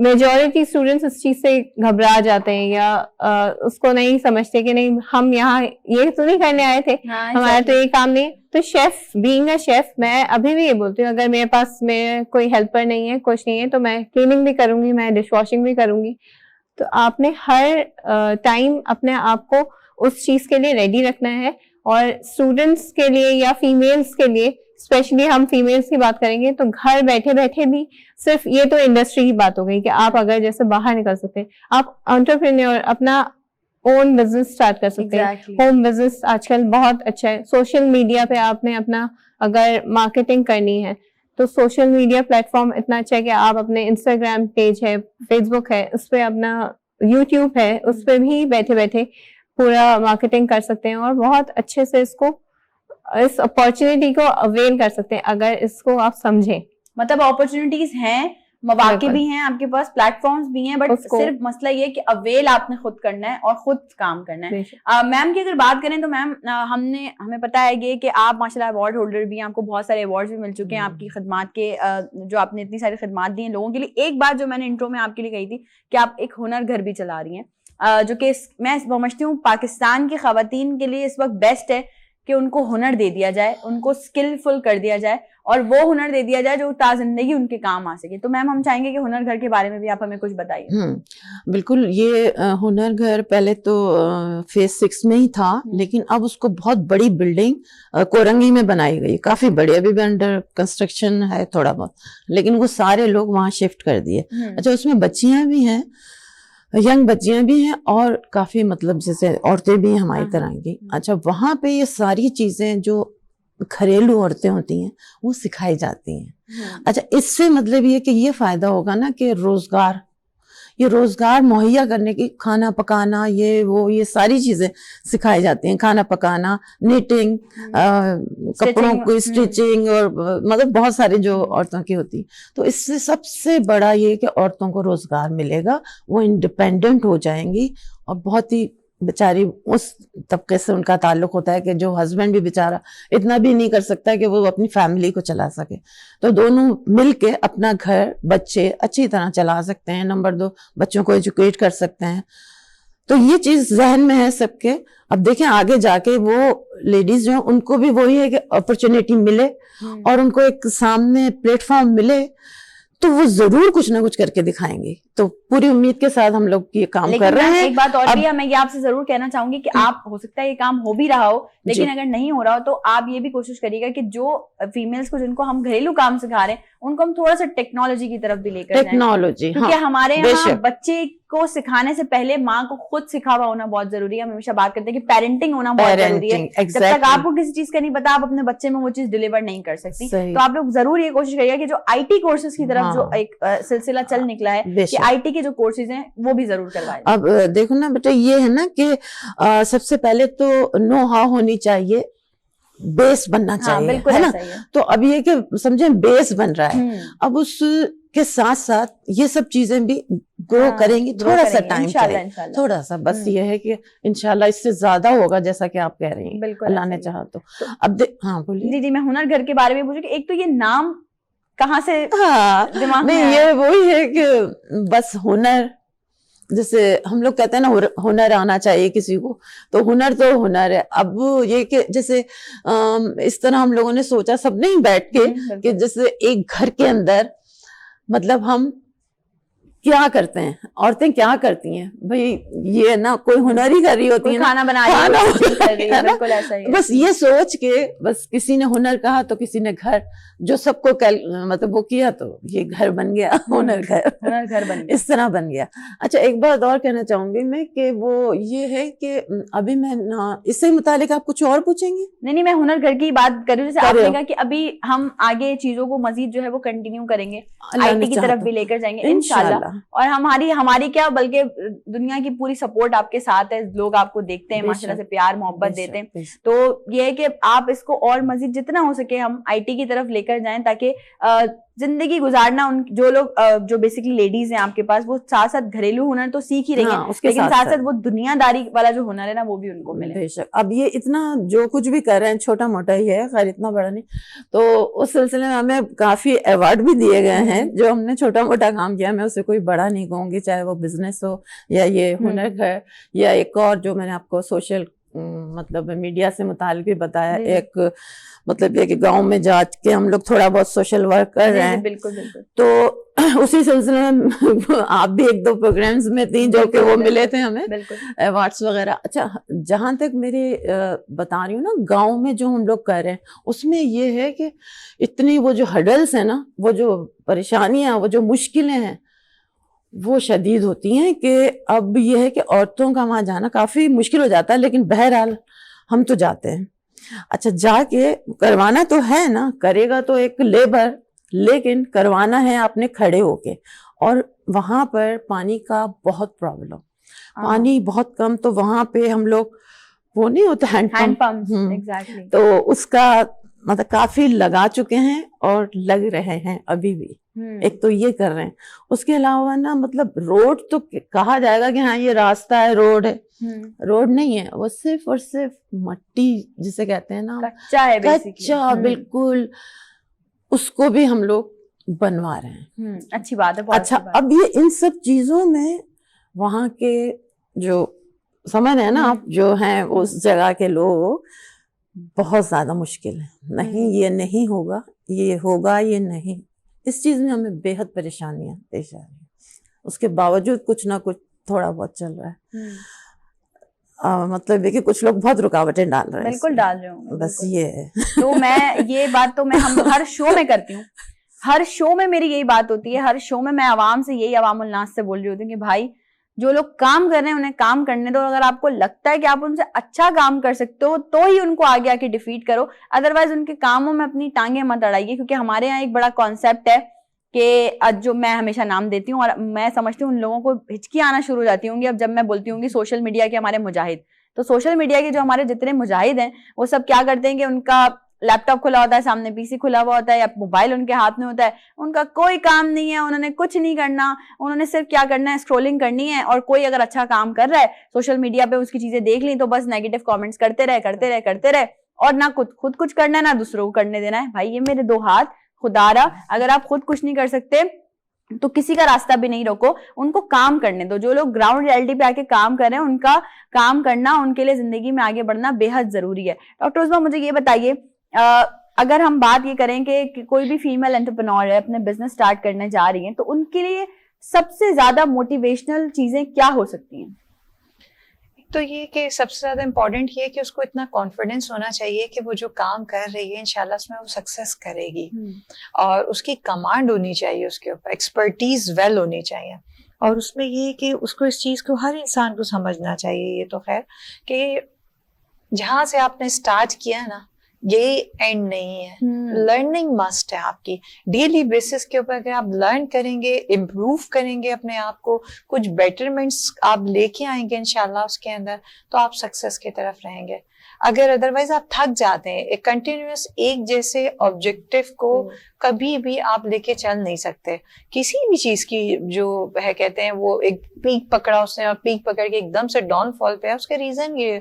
मेजॉरिटी स्टूडेंट्स इस चीज से घबरा जाते हैं या उसको नहीं समझते कि नहीं हम यहाँ ये तो नहीं करने आए थे, हमारा तो ये काम नहीं। तो शेफ, बीइंग अ शेफ, मैं अभी भी ये बोलती हूँ, अगर मेरे पास में कोई हेल्पर नहीं है, कुछ नहीं है, तो मैं क्लीनिंग भी करूंगी, मैं डिश वॉशिंग भी करूंगी। तो आपने हर टाइम अपने आप को उस चीज के लिए रेडी रखना है। और स्टूडेंट्स के लिए या फीमेल्स के लिए, स्पेशली हम फीमेल्स की बात करेंगे, तो घर बैठे बैठे भी, सिर्फ ये तो इंडस्ट्री की बात हो गई कि आप अगर जैसे बाहर निकल सकते हैं, आप एंटरप्रेन्योर अपना ओन बिजनेस स्टार्ट कर सकते हैं। होम बिजनेस आजकल बहुत अच्छा है। सोशल मीडिया पे आपने अपना अगर मार्केटिंग करनी है तो सोशल मीडिया प्लेटफॉर्म इतना अच्छा है कि आप अपने इंस्टाग्राम पेज है, फेसबुक है, उस पर अपना यूट्यूब है, उस पर भी बैठे बैठे पूरा मार्केटिंग कर सकते हैं और बहुत अच्छे से इस अपॉर्चुनिटी को अवेल कर सकते हैं अगर इसको आप समझें। मतलब अपॉर्चुनिटीज हैं, मौके भी हैं आपके पास, प्लेटफॉर्म्स भी हैं, बट सिर्फ मसला ये है कि अवेल आपने खुद करना है और खुद काम करना है। मैम की अगर बात करें तो मैम हमें पता है कि आप माशाल्लाह अवार्ड होल्डर भी हैं, आपको बहुत सारे अवार्ड्स भी मिल चुके हैं आपकी खिदमत के, जो आपने इतनी सारी खिदमत दी हैं लोगों के लिए। एक बात जो मैंने इंट्रो में आपके लिए कही थी कि आप एक हुनर घर भी चला रही हैं, जो कि मैं समझती हूँ पाकिस्तान की खवातीन के लिए इस वक्त बेस्ट है कि उनको हुनर दे दिया जाए, उनको स्किलफुल कर दिया जाए और वो हुनर दे दिया जाए जो ता जिंदगी उनके काम आ सके। तो मैम हम चाहेंगे कि हुनर घर के बारे में भी आप हमें कुछ बताइए। बिल्कुल। ये हुनर घर पहले तो फेज 6 में ही था, लेकिन अब उसको बहुत बड़ी बिल्डिंग कोरंगी में बनाई गई, काफी बड़ी, अभी भी अंडर कंस्ट्रक्शन है थोड़ा बहुत, लेकिन वो सारे लोग वहाँ शिफ्ट कर दिए। अच्छा, उसमें बच्चियां भी हैं, यंग बच्चियां भी हैं और काफी मतलब जैसे औरतें भी हैं हमारी तरह की। अच्छा, वहां पे ये सारी चीजें जो घरेलू औरतें होती हैं वो सिखाई जाती हैं। अच्छा, इससे मतलब ये कि ये फायदा होगा ना कि रोजगार मुहैया करने की, खाना पकाना, ये सारी चीजें सिखाई जाती हैं, खाना पकाना, निटिंग, कपड़ों की स्टिचिंग, और मतलब बहुत सारी जो औरतों की होती। तो इससे सबसे बड़ा ये कि औरतों को रोजगार मिलेगा, वो इंडिपेंडेंट हो जाएंगी और बहुत ही बेचारी उस तबके से उनका ताल्लुक होता है कि जो हस्बैंड भी बेचारा इतना भी नहीं कर सकता कि वो अपनी फैमिली को चला सके, तो दोनों मिलके अपना घर बच्चे अच्छी तरह चला सकते हैं। नंबर 2, बच्चों को एजुकेट कर सकते हैं। तो ये चीज जहन में है सबके। अब देखें आगे जाके वो लेडीज जो उनको भी वही है कि अपॉर्चुनिटी मिले और उनको एक सामने प्लेटफॉर्म मिले, तो वो जरूर कुछ ना कुछ करके दिखाएंगे। तो पूरी उम्मीद के साथ हम लोग ये काम कर रहे हैं। एक बात और भी है, मैं ये आपसे जरूर कहना चाहूंगी कि आप, हो सकता है ये काम हो भी रहा हो, लेकिन अगर नहीं हो रहा हो तो आप ये भी कोशिश करिएगा कि जो फीमेल्स को जिनको हम घरेलू काम सिखा रहे हैं उनको हम थोड़ा सा टेक्नोलॉजी की तरफ भी लेकर जाएं। टेक्नोलॉजी, क्योंकि हमारे यहाँ बच्चे को सिखाने से पहले माँ को खुद सिखा हुआ होना बहुत जरूरी है। हम हमेशा बात करते हैं कि पेरेंटिंग होना बहुत जरूरी है। जब तक आपको किसी चीज का नहीं पता, आप अपने बच्चे में वो चीज डिलीवर नहीं कर सकती। तो आप लोग जरूर ये कोशिश करिएगा कि जो आईटी कोर्सेज की तरफ जो एक सिलसिला चल निकला है कि आईटी के जो कोर्सेज हैं वो भी जरूर करवाएं। अब देखो ना बेटा, ये है ना कि सबसे पहले तो नो हाउ होनी चाहिए, बेस बनना चाहिए, है ना। तो अब ये कि समझे बेस बन रहा है, अब उसके साथ साथ ये सब चीजें भी ग्रो करेंगी। थोड़ा सा टाइम चाहिए, थोड़ा सा, बस ये है कि इंशाल्लाह इससे ज्यादा होगा जैसा कि आप कह रही हैं, अल्लाह ने चाहा तो। अब हाँ बोलिए। जी, मैं हुनर घर के बारे में पूछूं कि एक तो ये नाम कहाँ से दिमाग में नहीं, ये वही है कि बस हुनर, जैसे हम लोग कहते हैं ना हुनर आना चाहिए किसी को, तो हुनर तो हुनर है। अब ये कि जैसे इस तरह हम लोगों ने सोचा सबने ही बैठ के कि जैसे एक घर के अंदर मतलब हम क्या करते हैं, औरतें क्या करती हैं भाई, ये ना कोई हुनर ही कर रही होती है, खाना बना रही है, बिल्कुल ऐसा ही है। बस ये सोच के बस किसी ने हुनर कहा तो किसी ने घर, जो सबको मतलब वो किया तो ये घर बन गया, हुनर घर बन गया, इस तरह बन गया। अच्छा, एक बात और कहना चाहूंगी मैं कि वो ये है कि अभी मैं ना इससे मुतालिक आप कुछ और पूछेंगे? नहीं, मैं हुनर घर की बात कर रही हूँ। जैसे आपने कहा कि अभी हम आगे चीजों को मजीद जो है वो कंटिन्यू करेंगे, आईटी की तरफ भी लेकर जाएंगे इंशाल्लाह। और हमारी क्या, बल्कि दुनिया की पूरी सपोर्ट आपके साथ है। लोग आपको देखते हैं, माशाल्लाह से प्यार मोहब्बत देते हैं। तो ये है कि आप इसको और मजीद जितना हो सके हम आईटी की तरफ लेकर जाएं, ताकि जिंदगी गुजारना उन जो लोग जो बेसिकली लेडीज हैं आपके पास, वो साथ साथ घरेलू हुनर तो सीख ही रही हैं, लेकिन साथ साथ वो दुनियादारी वाला जो हुनर है ना वो भी उनको मिले। बेशक। अब ये इतना जो कुछ भी कर रहे हैं छोटा मोटा ही है, खैर इतना बड़ा नहीं, तो उस सिलसिले में हमें काफी अवार्ड भी दिए गए हैं जो हमने छोटा मोटा काम किया। मैं उसे कोई बड़ा नहीं कहूंगी, चाहे वो बिजनेस हो या ये हुनर घर या एक और जो मैंने आपको सोशल मतलब मीडिया से मुताल्लिक भी बताया, एक मतलब ये कि गांव में जाके हम लोग थोड़ा बहुत सोशल वर्क कर रहे हैं। बिल्कुल बिल्कुल। तो उसी सिलसिले में आप भी 1-2 प्रोग्राम्स में थी जो कि वो मिले थे हमें अवार्ड्स वगैरह। अच्छा, जहां तक मेरे बता रही हूँ ना, गांव में जो हम लोग कर रहे हैं उसमें ये है कि इतनी वो जो हडल्स है ना, वो जो परेशानियां, वो जो मुश्किलें हैं वो शदीद होती हैं कि अब ये है कि औरतों का वहां जाना काफी मुश्किल हो जाता है, लेकिन बहरहाल हम तो जाते हैं। अच्छा, जाके करवाना तो है ना, करेगा तो एक लेबर, लेकिन करवाना है आपने खड़े होके। और वहां पर पानी का बहुत प्रॉब्लम, पानी बहुत कम, तो वहां पे हम लोग वो नहीं होता हैंडपंप, एग्जैक्टली, तो उसका मतलब काफी लगा चुके हैं और लग रहे हैं अभी भी। एक तो ये कर रहे हैं, उसके अलावा ना मतलब रोड तो कहा जाएगा कि हाँ ये रास्ता है, रोड है, रोड नहीं है, वो सिर्फ और सिर्फ मट्टी जिसे कहते हैं ना, कच्चा है, कच्चा बिल्कुल, उसको भी हम लोग बनवा रहे हैं। अच्छी बात है। अच्छा, अब ये इन सब चीजों में वहां के जो समझ है ना आप, जो हैं उस जगह के लोग, बहुत ज्यादा मुश्किल है। नहीं ये नहीं होगा, ये होगा, ये नहीं, इस चीज में हमें बेहद परेशानियां पेश आ रही है। उसके बावजूद कुछ ना कुछ थोड़ा बहुत चल रहा है। मतलब है कि कुछ लोग बहुत रुकावटें डाल रहे हैं, बिल्कुल डाल रहे होंगे, बस ये है। तो मैं ये बात तो मैं हम हर शो में करती हूँ, हर शो में मेरी यही बात होती है, हर शो में मैं आवाम से यही, अवामुल नास से बोल रही होती हूँ कि भाई जो लोग काम कर रहे हैं उन्हें काम करने दो। अगर आपको लगता है कि आप उनसे अच्छा काम कर सकते हो तो ही उनको आगे आके डिफीट करो, अदरवाइज उनके कामों में अपनी टांगे मत अड़ाइए। क्योंकि हमारे यहाँ एक बड़ा कॉन्सेप्ट है कि जो मैं हमेशा नाम देती हूँ और मैं समझती हूँ उन लोगों को हिचकी आना शुरू हो जाती होंगी अब जब मैं बोलती हूँ सोशल मीडिया के हमारे मुजाहिद, तो सोशल मीडिया के जो हमारे जितने मुजाहिद हैं वो सब क्या करते हैं कि उनका लैपटॉप खुला होता है, सामने पीसी खुला हुआ होता है या मोबाइल उनके हाथ में होता है, उनका कोई काम नहीं है, उन्होंने कुछ नहीं करना, उन्होंने सिर्फ क्या करना है, स्क्रॉलिंग करनी है। और कोई अगर अच्छा काम कर रहा है सोशल मीडिया पे, उसकी चीजें देख ली तो बस नेगेटिव कमेंट्स करते रहे और ना खुद कुछ करना है ना दूसरों को करने देना है। भाई ये मेरे दो हाथ, खुदारा अगर आप खुद कुछ नहीं कर सकते तो किसी का रास्ता भी नहीं रोको, उनको काम करने दो। जो लोग ग्राउंड रियलिटी पे आके काम कर रहे हैं, उनका काम करना, उनके लिए जिंदगी में आगे बढ़ना बेहद जरूरी है। डॉक्टर उस्मा, मुझे ये बताइए, अगर हम बात ये करें कि कोई भी फीमेल एंटरप्रेन्योर है, अपने बिजनेस स्टार्ट करने जा रही है, तो उनके लिए सबसे ज्यादा मोटिवेशनल चीजें क्या हो सकती हैं? तो ये कि सबसे ज़्यादा इम्पोर्टेंट ये है कि उसको इतना कॉन्फिडेंस होना चाहिए कि वो जो काम कर रही है इंशाल्लाह उसमें वो सक्सेस करेगी, और उसकी कमांड होनी चाहिए उसके ऊपर, एक्सपर्टीज वेल होनी चाहिए। और उसमें ये है कि उसको इस चीज़ को हर इंसान को समझना चाहिए, ये तो खैर कि जहाँ से आपने स्टार्ट किया ना, ये एंड नहीं है। लर्निंग मस्ट है आपकी डेली बेसिस के ऊपर। अगर आप लर्न करेंगे, इम्प्रूव करेंगे अपने आप को, कुछ बेटरमेंट्स आप लेके आएंगे इंशाल्लाह उसके अंदर, तो आप सक्सेस की तरफ रहेंगे। अगर अदरवाइज आप थक जाते हैं, एक कंटिन्यूअस एक जैसे ऑब्जेक्टिव को कभी भी आप लेके चल नहीं सकते। किसी भी चीज की जो है, कहते हैं वो एक पीक पकड़ा उसने और पीक पकड़ के एकदम से डाउनफॉल पे है, उसका रीजन ये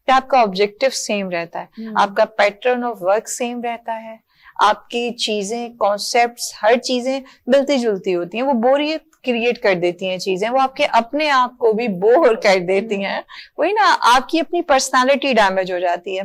कि आपका ऑब्जेक्टिव सेम रहता है, आपका पैटर्न ऑफ वर्क सेम रहता है, आपकी चीजें, कॉन्सेप्ट्स, हर चीजें मिलती जुलती होती हैं। वो बोरियत क्रिएट कर देती हैं चीजें, वो आपके अपने आप को भी बोर कर देती हैं। वही ना, आपकी अपनी पर्सनालिटी डैमेज हो जाती है।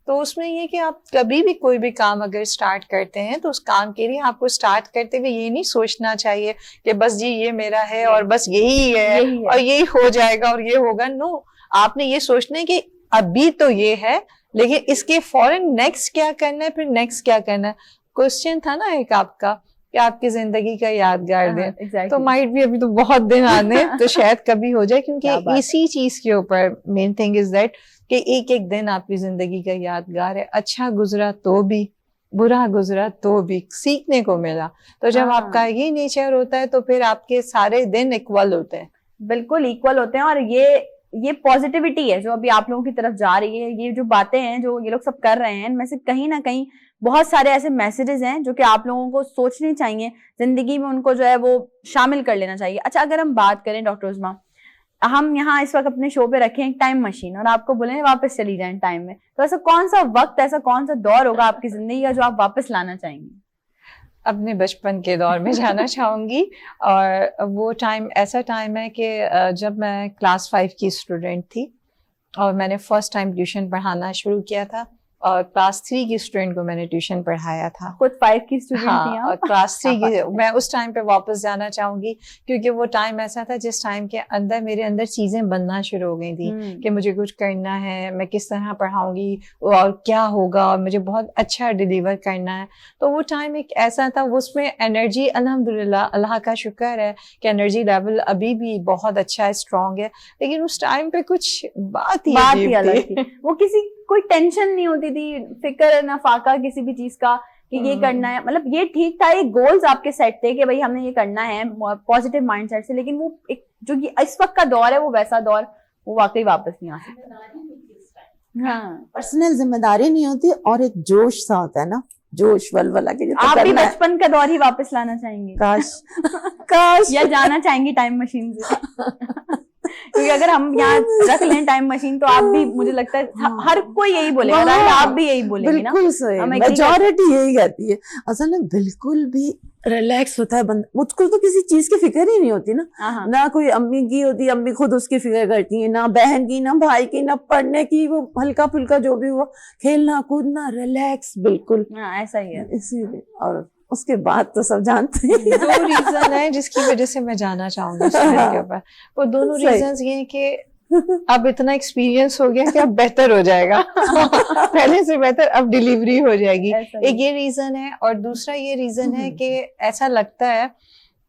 तो उसमें ये कि आप कभी भी कोई भी काम अगर स्टार्ट करते हैं तो उस काम के लिए आपको स्टार्ट करते हुए ये नहीं सोचना चाहिए कि बस जी ये मेरा है और बस यही है और यही हो जाएगा और ये होगा। नो, आपने ये सोचना है कि अभी तो ये है, लेकिन इसके फौरन नेक्स्ट क्या करना है, फिर नेक्स्ट क्या करना है। क्वेश्चन था ना एक आपका कि आपकी जिंदगी का यादगार दिन, तो माइट भी अभी तो बहुत दिन आने तो शायद कभी हो जाए, क्योंकि इसी चीज के ऊपर मेन थिंग इज दैट कि एक एक दिन आपकी जिंदगी का यादगार है। अच्छा गुजरा तो भी, बुरा गुजरा तो भी, सीखने को मिला। तो जब आपका ये नेचर होता है तो फिर आपके सारे दिन इक्वल होते हैं। बिल्कुल इक्वल होते हैं। और ये पॉजिटिविटी है जो अभी आप लोगों की तरफ जा रही है। ये जो बातें हैं जो ये लोग सब कर रहे हैं, इनमें से कहीं ना कहीं बहुत सारे ऐसे मैसेजेस हैं जो कि आप लोगों को सोचने चाहिए, जिंदगी में उनको जो है वो शामिल कर लेना चाहिए। अच्छा, अगर हम बात करें डॉक्टर उस्मा, हम यहाँ इस वक्त अपने शो पे रखें एक टाइम मशीन और आपको बोले वापस चली जाए टाइम में, तो ऐसा कौन सा वक्त, ऐसा कौन सा दौर होगा आपकी जिंदगी का जो आप वापस लाना चाहेंगे? अपने बचपन के दौर में जाना चाहूंगी। और वो टाइम ऐसा टाइम है कि जब मैं क्लास 5 की स्टूडेंट थी और मैंने फर्स्ट टाइम ट्यूशन पढ़ाना शुरू किया था, और क्लास 3 की स्टूडेंट को मैंने ट्यूशन पढ़ाया था। खुद 5 की स्टूडेंट थी और क्लास 3 की मैं उस टाइम पे वापस जाना चाहूंगी, क्योंकि वो टाइम ऐसा था जिस टाइम के अंदर मेरे अंदर चीजें बनना शुरू हो गई थी कि मुझे कुछ करना है, मैं किस तरह पढ़ाऊंगी और क्या होगा, और मुझे बहुत अच्छा डिलीवर करना है। तो वो टाइम एक ऐसा था, उसमें एनर्जी, अल्हम्दुलिल्लाह, अल्लाह का शुक्र है कि एनर्जी लेवल अभी भी बहुत अच्छा है, स्ट्रॉन्ग है। लेकिन उस टाइम पे कुछ बात ही अलग थी। वो कोई टेंशन नहीं होती थी, फिक्र ना फाका किसी भी चीज का कि ये करना है। मतलब ये ठीक था, ये गोल्स आपके सेट थे कि भाई हमने ये करना है पॉजिटिव माइंडसेट से। लेकिन वो एक जो ये इस वक्त का दौर है, वो वैसा दौर वो वाकई वापस नहीं आ सकता। हाँ, पर्सनल जिम्मेदारी नहीं होती और एक जोश सा होता है ना, जोश वलवला के। आप भी बचपन का दौर ही वापस लाना चाहेंगे? काश या जाना चाहेंगे टाइम मशीन से? क्योंकि अगर हम यहाँ रख लें टाइम मशीन तो आप भी, मुझे लगता है हर कोई यही बोलेगा, आप भी यही बोलेंगे ना? बिल्कुल सही, मेजॉरिटी यही कहती है। असल में बिल्कुल भी रिलैक्स होता है बंदा। मुझको तो किसी चीज की फिक्र ही नहीं होती ना कोई अम्मी की होती, अम्मी खुद उसकी फिक्र करती है, ना बहन की, ना भाई की, ना पढ़ने की, वो हल्का फुल्का जो भी हुआ, खेलना कूदना, रिलैक्स बिल्कुल। ऐसा ही है इसीलिए। और उसके बाद तो सब जानते हैं। 2 रीजन है जिसकी वजह से मैं जाना चाहूंगी के ऊपर। वो दोनों रीजन ये हैं कि अब इतना एक्सपीरियंस हो गया कि अब बेहतर हो जाएगा पहले से बेहतर अब डिलीवरी हो जाएगी। एक ये रीजन है, और दूसरा ये रीजन है कि ऐसा लगता है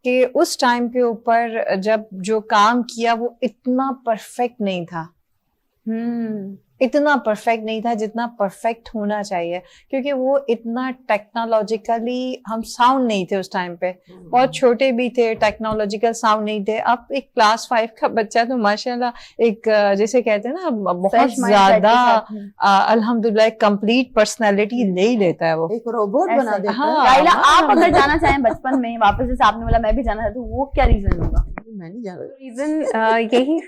कि उस टाइम के ऊपर जब जो काम किया वो इतना परफेक्ट नहीं था। इतना परफेक्ट नहीं था जितना परफेक्ट होना चाहिए, क्योंकि वो इतना टेक्नोलॉजिकली हम साउंड नहीं थे उस टाइम पे, बहुत छोटे भी थे, टेक्नोलॉजिकल साउंड नहीं थे। अब एक क्लास 5 का बच्चा तो माशाल्लाह एक जैसे कहते हैं ना बहुत ज्यादा अल्हम्दुलिल्लाह कंप्लीट पर्सनालिटी ले ही लेता है वो, एक रोबोट बना देता हाँ, है। राइला, आप अगर जाना चाहें बचपन में वापस, जैसे आपने बोला मैं भी जाना चाहती हूँ, वो क्या रीजन होगा? मैं नहीं जान रही। रीजन यही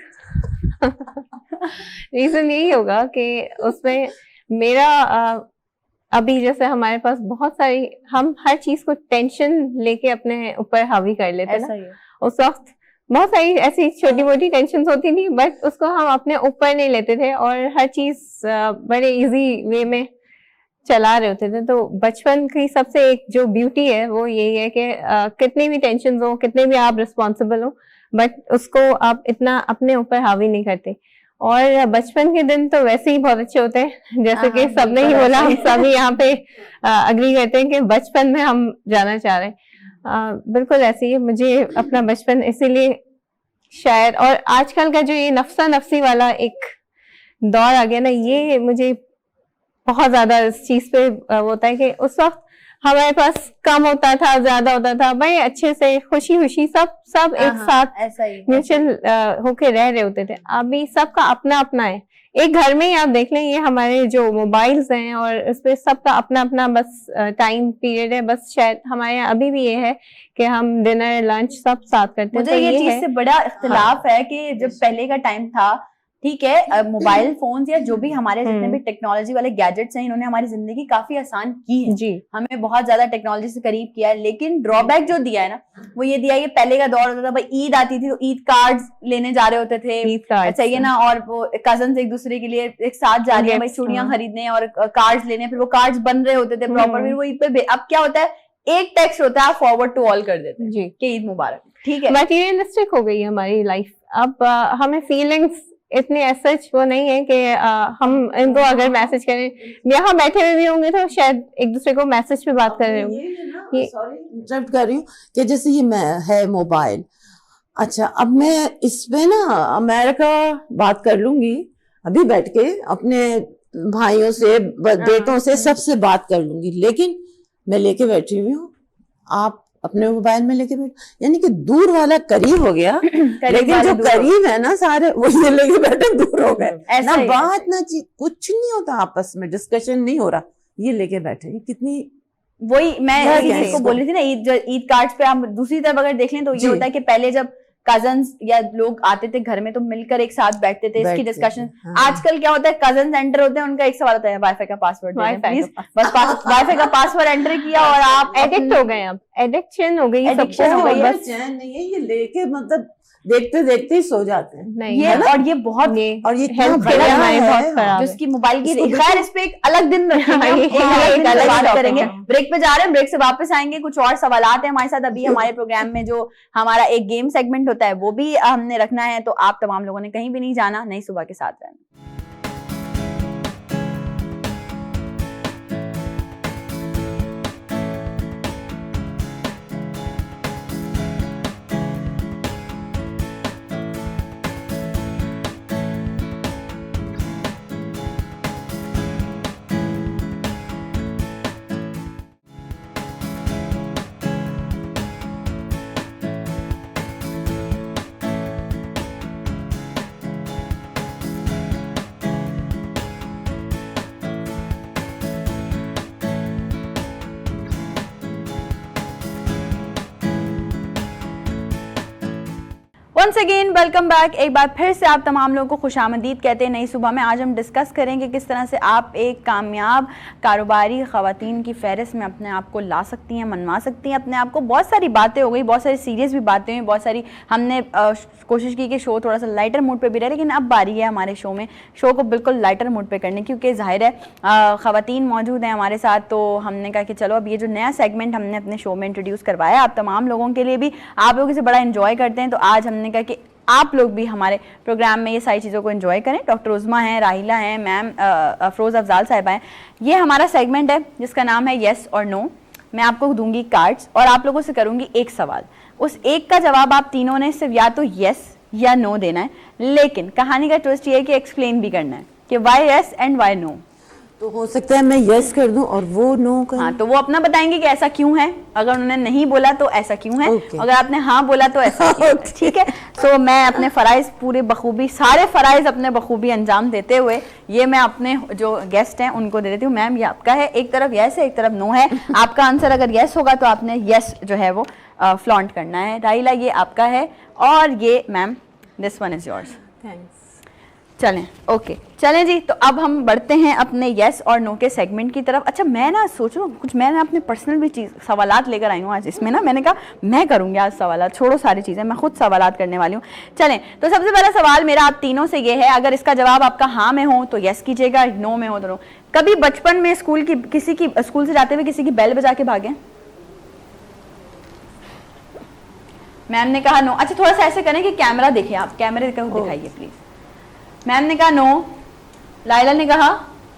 रीजन यही होगा कि उसमें मेरा अभी जैसे हमारे पास बहुत सारी, हम हर चीज को टेंशन लेके अपने ऊपर हावी कर लेते हैं ऐसा ना। ही है। उस वक्त बहुत सारी ऐसी छोटी मोटी टेंशन होती थी, बट उसको हम अपने ऊपर नहीं लेते थे और हर चीज बड़े इजी वे में चला रहे होते थे। तो बचपन की सबसे एक जो ब्यूटी है वो यही है कि कितनी भी टेंशन हो, कितने भी आप रिस्पॉन्सिबल हो, बट उसको आप इतना अपने ऊपर हावी नहीं करते। और बचपन के दिन तो वैसे ही बहुत अच्छे होते हैं, जैसे कि सबने ही बोला, हम सभी यहाँ पे अग्री करते हैं कि बचपन में हम जाना चाह रहे हैं। बिल्कुल ऐसे ही मुझे अपना बचपन इसीलिए शायद, और आजकल का जो ये नफ्सा नफ्सी वाला एक दौर आ गया ना, ये मुझे बहुत ज्यादा इस चीज पे होता है कि उस वक्त हमारे पास कम होता था, ज्यादा होता था, भाई अच्छे से खुशी खुशी सब एक साथ ऐसा ही म्यूचुअल होके रह रहे होते थे। अभी सबका अपना अपना है। एक घर में ही आप देख लें, ये हमारे जो मोबाइल्स हैं और इस पे सबका अपना अपना बस टाइम पीरियड है। बस शायद हमारे यहाँ अभी भी ये है कि हम डिनर लंच सब साथ करते हैं। मुझे तो ये चीज है। से बड़ा इख्तिलाफ है कि जब पहले का टाइम था, ठीक है, मोबाइल फोन्स या जो भी हमारे जितने भी टेक्नोलॉजी वाले गैजेट्स हैं, इन्होंने हमारी जिंदगी काफी आसान की है, जी हमें बहुत ज्यादा टेक्नोलॉजी से करीब किया है। लेकिन ड्रॉबैक जो दिया है ना, वो ये दिया है, ये पहले का दौर होता था, भाई ईद आती थी तो ईद कार्ड्स लेने जा रहे होते थे, ईद कार्ड्स, अच्छा ये ना, और वो कजन्स एक दूसरे के लिए एक साथ जा रही है, भाई Gifts, चूड़ियां हाँ। खरीदने और कार्ड्स लेने, फिर वो कार्ड्स बन रहे होते थे प्रॉपर, फिर वो ईद पे अब क्या होता है, एक टेक्स्ट होता है, आप फॉरवर्ड टू ऑल कर देते हैं जी। कि ईद मुबारक, ठीक है। मटेरियलिस्टिक हो गई है हमारी लाइफ। अब हमें फीलिंग्स इतने सच वो नहीं है कि हम इनको अगर मैसेज करें, यहाँ बैठे हुए भी होंगे तो शायद एक दूसरे को मैसेज पे बात कर रहे होंगे। सॉरी इंटरप्ट कर रही हूँ कि जैसे ये है मोबाइल, अच्छा अब मैं इस पे ना अमेरिका बात कर लूंगी, अभी बैठ के अपने भाइयों से बेटों से सबसे बात कर लूंगी, लेकिन मैं लेके बैठी हुई हूँ, आप अपने मोबाइल में लेके बैठे, यानी कि दूर वाला करीब हो गया, लेकिन जो करीब है ना सारे वो ये लेके बैठे दूर हो गए। ना बात ना चीज, कुछ नहीं होता आपस में, डिस्कशन नहीं हो रहा, ये लेके बैठे। कितनी वही मैं इसी चीज को बोल रही थी ना, ईद कार्ड्स पे हम दूसरी तरफ अगर देख लें तो ये होता है कि पहले जब कजन्स या लोग आते थे घर में तो मिलकर एक साथ बैठते थे, इसकी डिस्कशन। आजकल क्या होता है, कजन्स एंटर होते हैं, उनका एक सवाल होता है वाईफाई का पासवर्ड प्लीज, बस वाईफाई का पासवर्ड एंटर किया और आप एडिक्ट हो गए। अब एडिक्शन हो गई, Addiction हो गई है। चैन नहीं है, ये लेके मतलब देखते देखते ही सो जाते हैं। नहीं ये और ये बहुत और ये हेल्थ के लिए हमारे बहुत खराब है। जिसकी मोबाइल की इसको खैर इस पे एक अलग दिन रखेंगे, हाँ, एक एक अलग अलग बात topic करेंगे। है। ब्रेक पे जा रहे हैं, ब्रेक से वापस आएंगे, कुछ और सवालात हैं हमारे साथ। अभी हमारे प्रोग्राम में जो हमारा एक गेम सेगमेंट होता है वो भी हमने रखना है, तो आप तमाम लोगों ने कहीं भी नहीं जाना, नई सुबह के साथ रहना। Once again welcome back. एक बार फिर से आप तमाम लोगों को खुशामदीद कहते हैं नई सुबह में। आज हम डिस्कस करेंगे किस तरह से आप एक कामयाब कारोबारी ख़वातीन की फहरिस्त में अपने आप को ला सकती हैं, मनवा सकती हैं अपने आप को। बहुत सारी बातें हो गई, बहुत सारी सीरियस भी बातें हुई, बहुत सारी हमने कोशिश की कि शो थोड़ा सा लाइटर मूड पे भी रहे, लेकिन अब बारी है हमारे शो में शो को बिल्कुल लाइटर मूड पे करने की, क्योंकि जाहिर है ख़वातीन मौजूद हैं हमारे साथ। तो हमने कहा कि चलो अब ये जो नया सेगमेंट हमने अपने शो में इंट्रोड्यूस करवाया आप तमाम लोगों के लिए भी, आप लोग इसे बड़ा इन्जॉय करते हैं, तो आज हमने कहा कि आप लोग भी हमारे प्रोग्राम में ये सारी चीज़ों को एंजॉय करें। डॉक्टर उज़मा हैं, राहिला हैं, मैम अफरोज़ अफजाल साहिबा हैं। ये हमारा सेगमेंट है जिसका नाम है येस और नो। मैं आपको दूंगी कार्ड्स और आप लोगों से करूंगी एक सवाल, उस एक का जवाब आप तीनों ने सिर्फ या तो येस या नो देना है, लेकिन कहानी का ट्विस्ट ये है कि एक्सप्लेन भी करना है। कि why yes and why no. तो हो सकता है मैं यस कर दूं और वो नो कर। हाँ, तो वो अपना बताएंगे कि ऐसा क्यों है, अगर उन्होंने नहीं बोला तो ऐसा क्यों है, Okay. अगर आपने हाँ बोला तो ऐसा क्यों है, ठीक है। सो मैं अपने फ़राइज़ पूरे बखूबी, सारे फ़राइज़ अपने बखूबी अंजाम देते हुए ये मैं अपने जो गेस्ट हैं उनको दे देती हूँ। मैम ये आपका है, एक तरफ यस है एक तरफ नो है। आपका आंसर अगर यस होगा तो आपने यस जो है वो फ्लॉन्ट करना है। राइला ये आपका है और ये ma'am this one is yours. Thanks. चलें, ओके चलें जी। तो अब हम बढ़ते हैं अपने यस और नो के सेगमेंट की तरफ। अच्छा, मैं ना सोच रहा हूँ कुछ, मैं ना अपने पर्सनल भी चीज़ सवालात लेकर आई हूँ आज इसमें ना। मैंने कहा मैं करूँगी आज सवालात, छोड़ो सारी चीज़ें, मैं खुद सवालात करने वाली हूँ। चलें, तो सबसे पहला सवाल मेरा आप तीनों से ये है, अगर इसका जवाब आपका हाँ में हो तो यस कीजिएगा, नो में हो तो नो। कभी बचपन में स्कूल से जाते हुए किसी की बेल बजा के भागे? मैम ने कहा नो। अच्छा, थोड़ा सा ऐसे करें कि कैमरा देखें, आप कैमरे को दिखाइए प्लीज। मैम ने कहा नो, लाइला ने कहा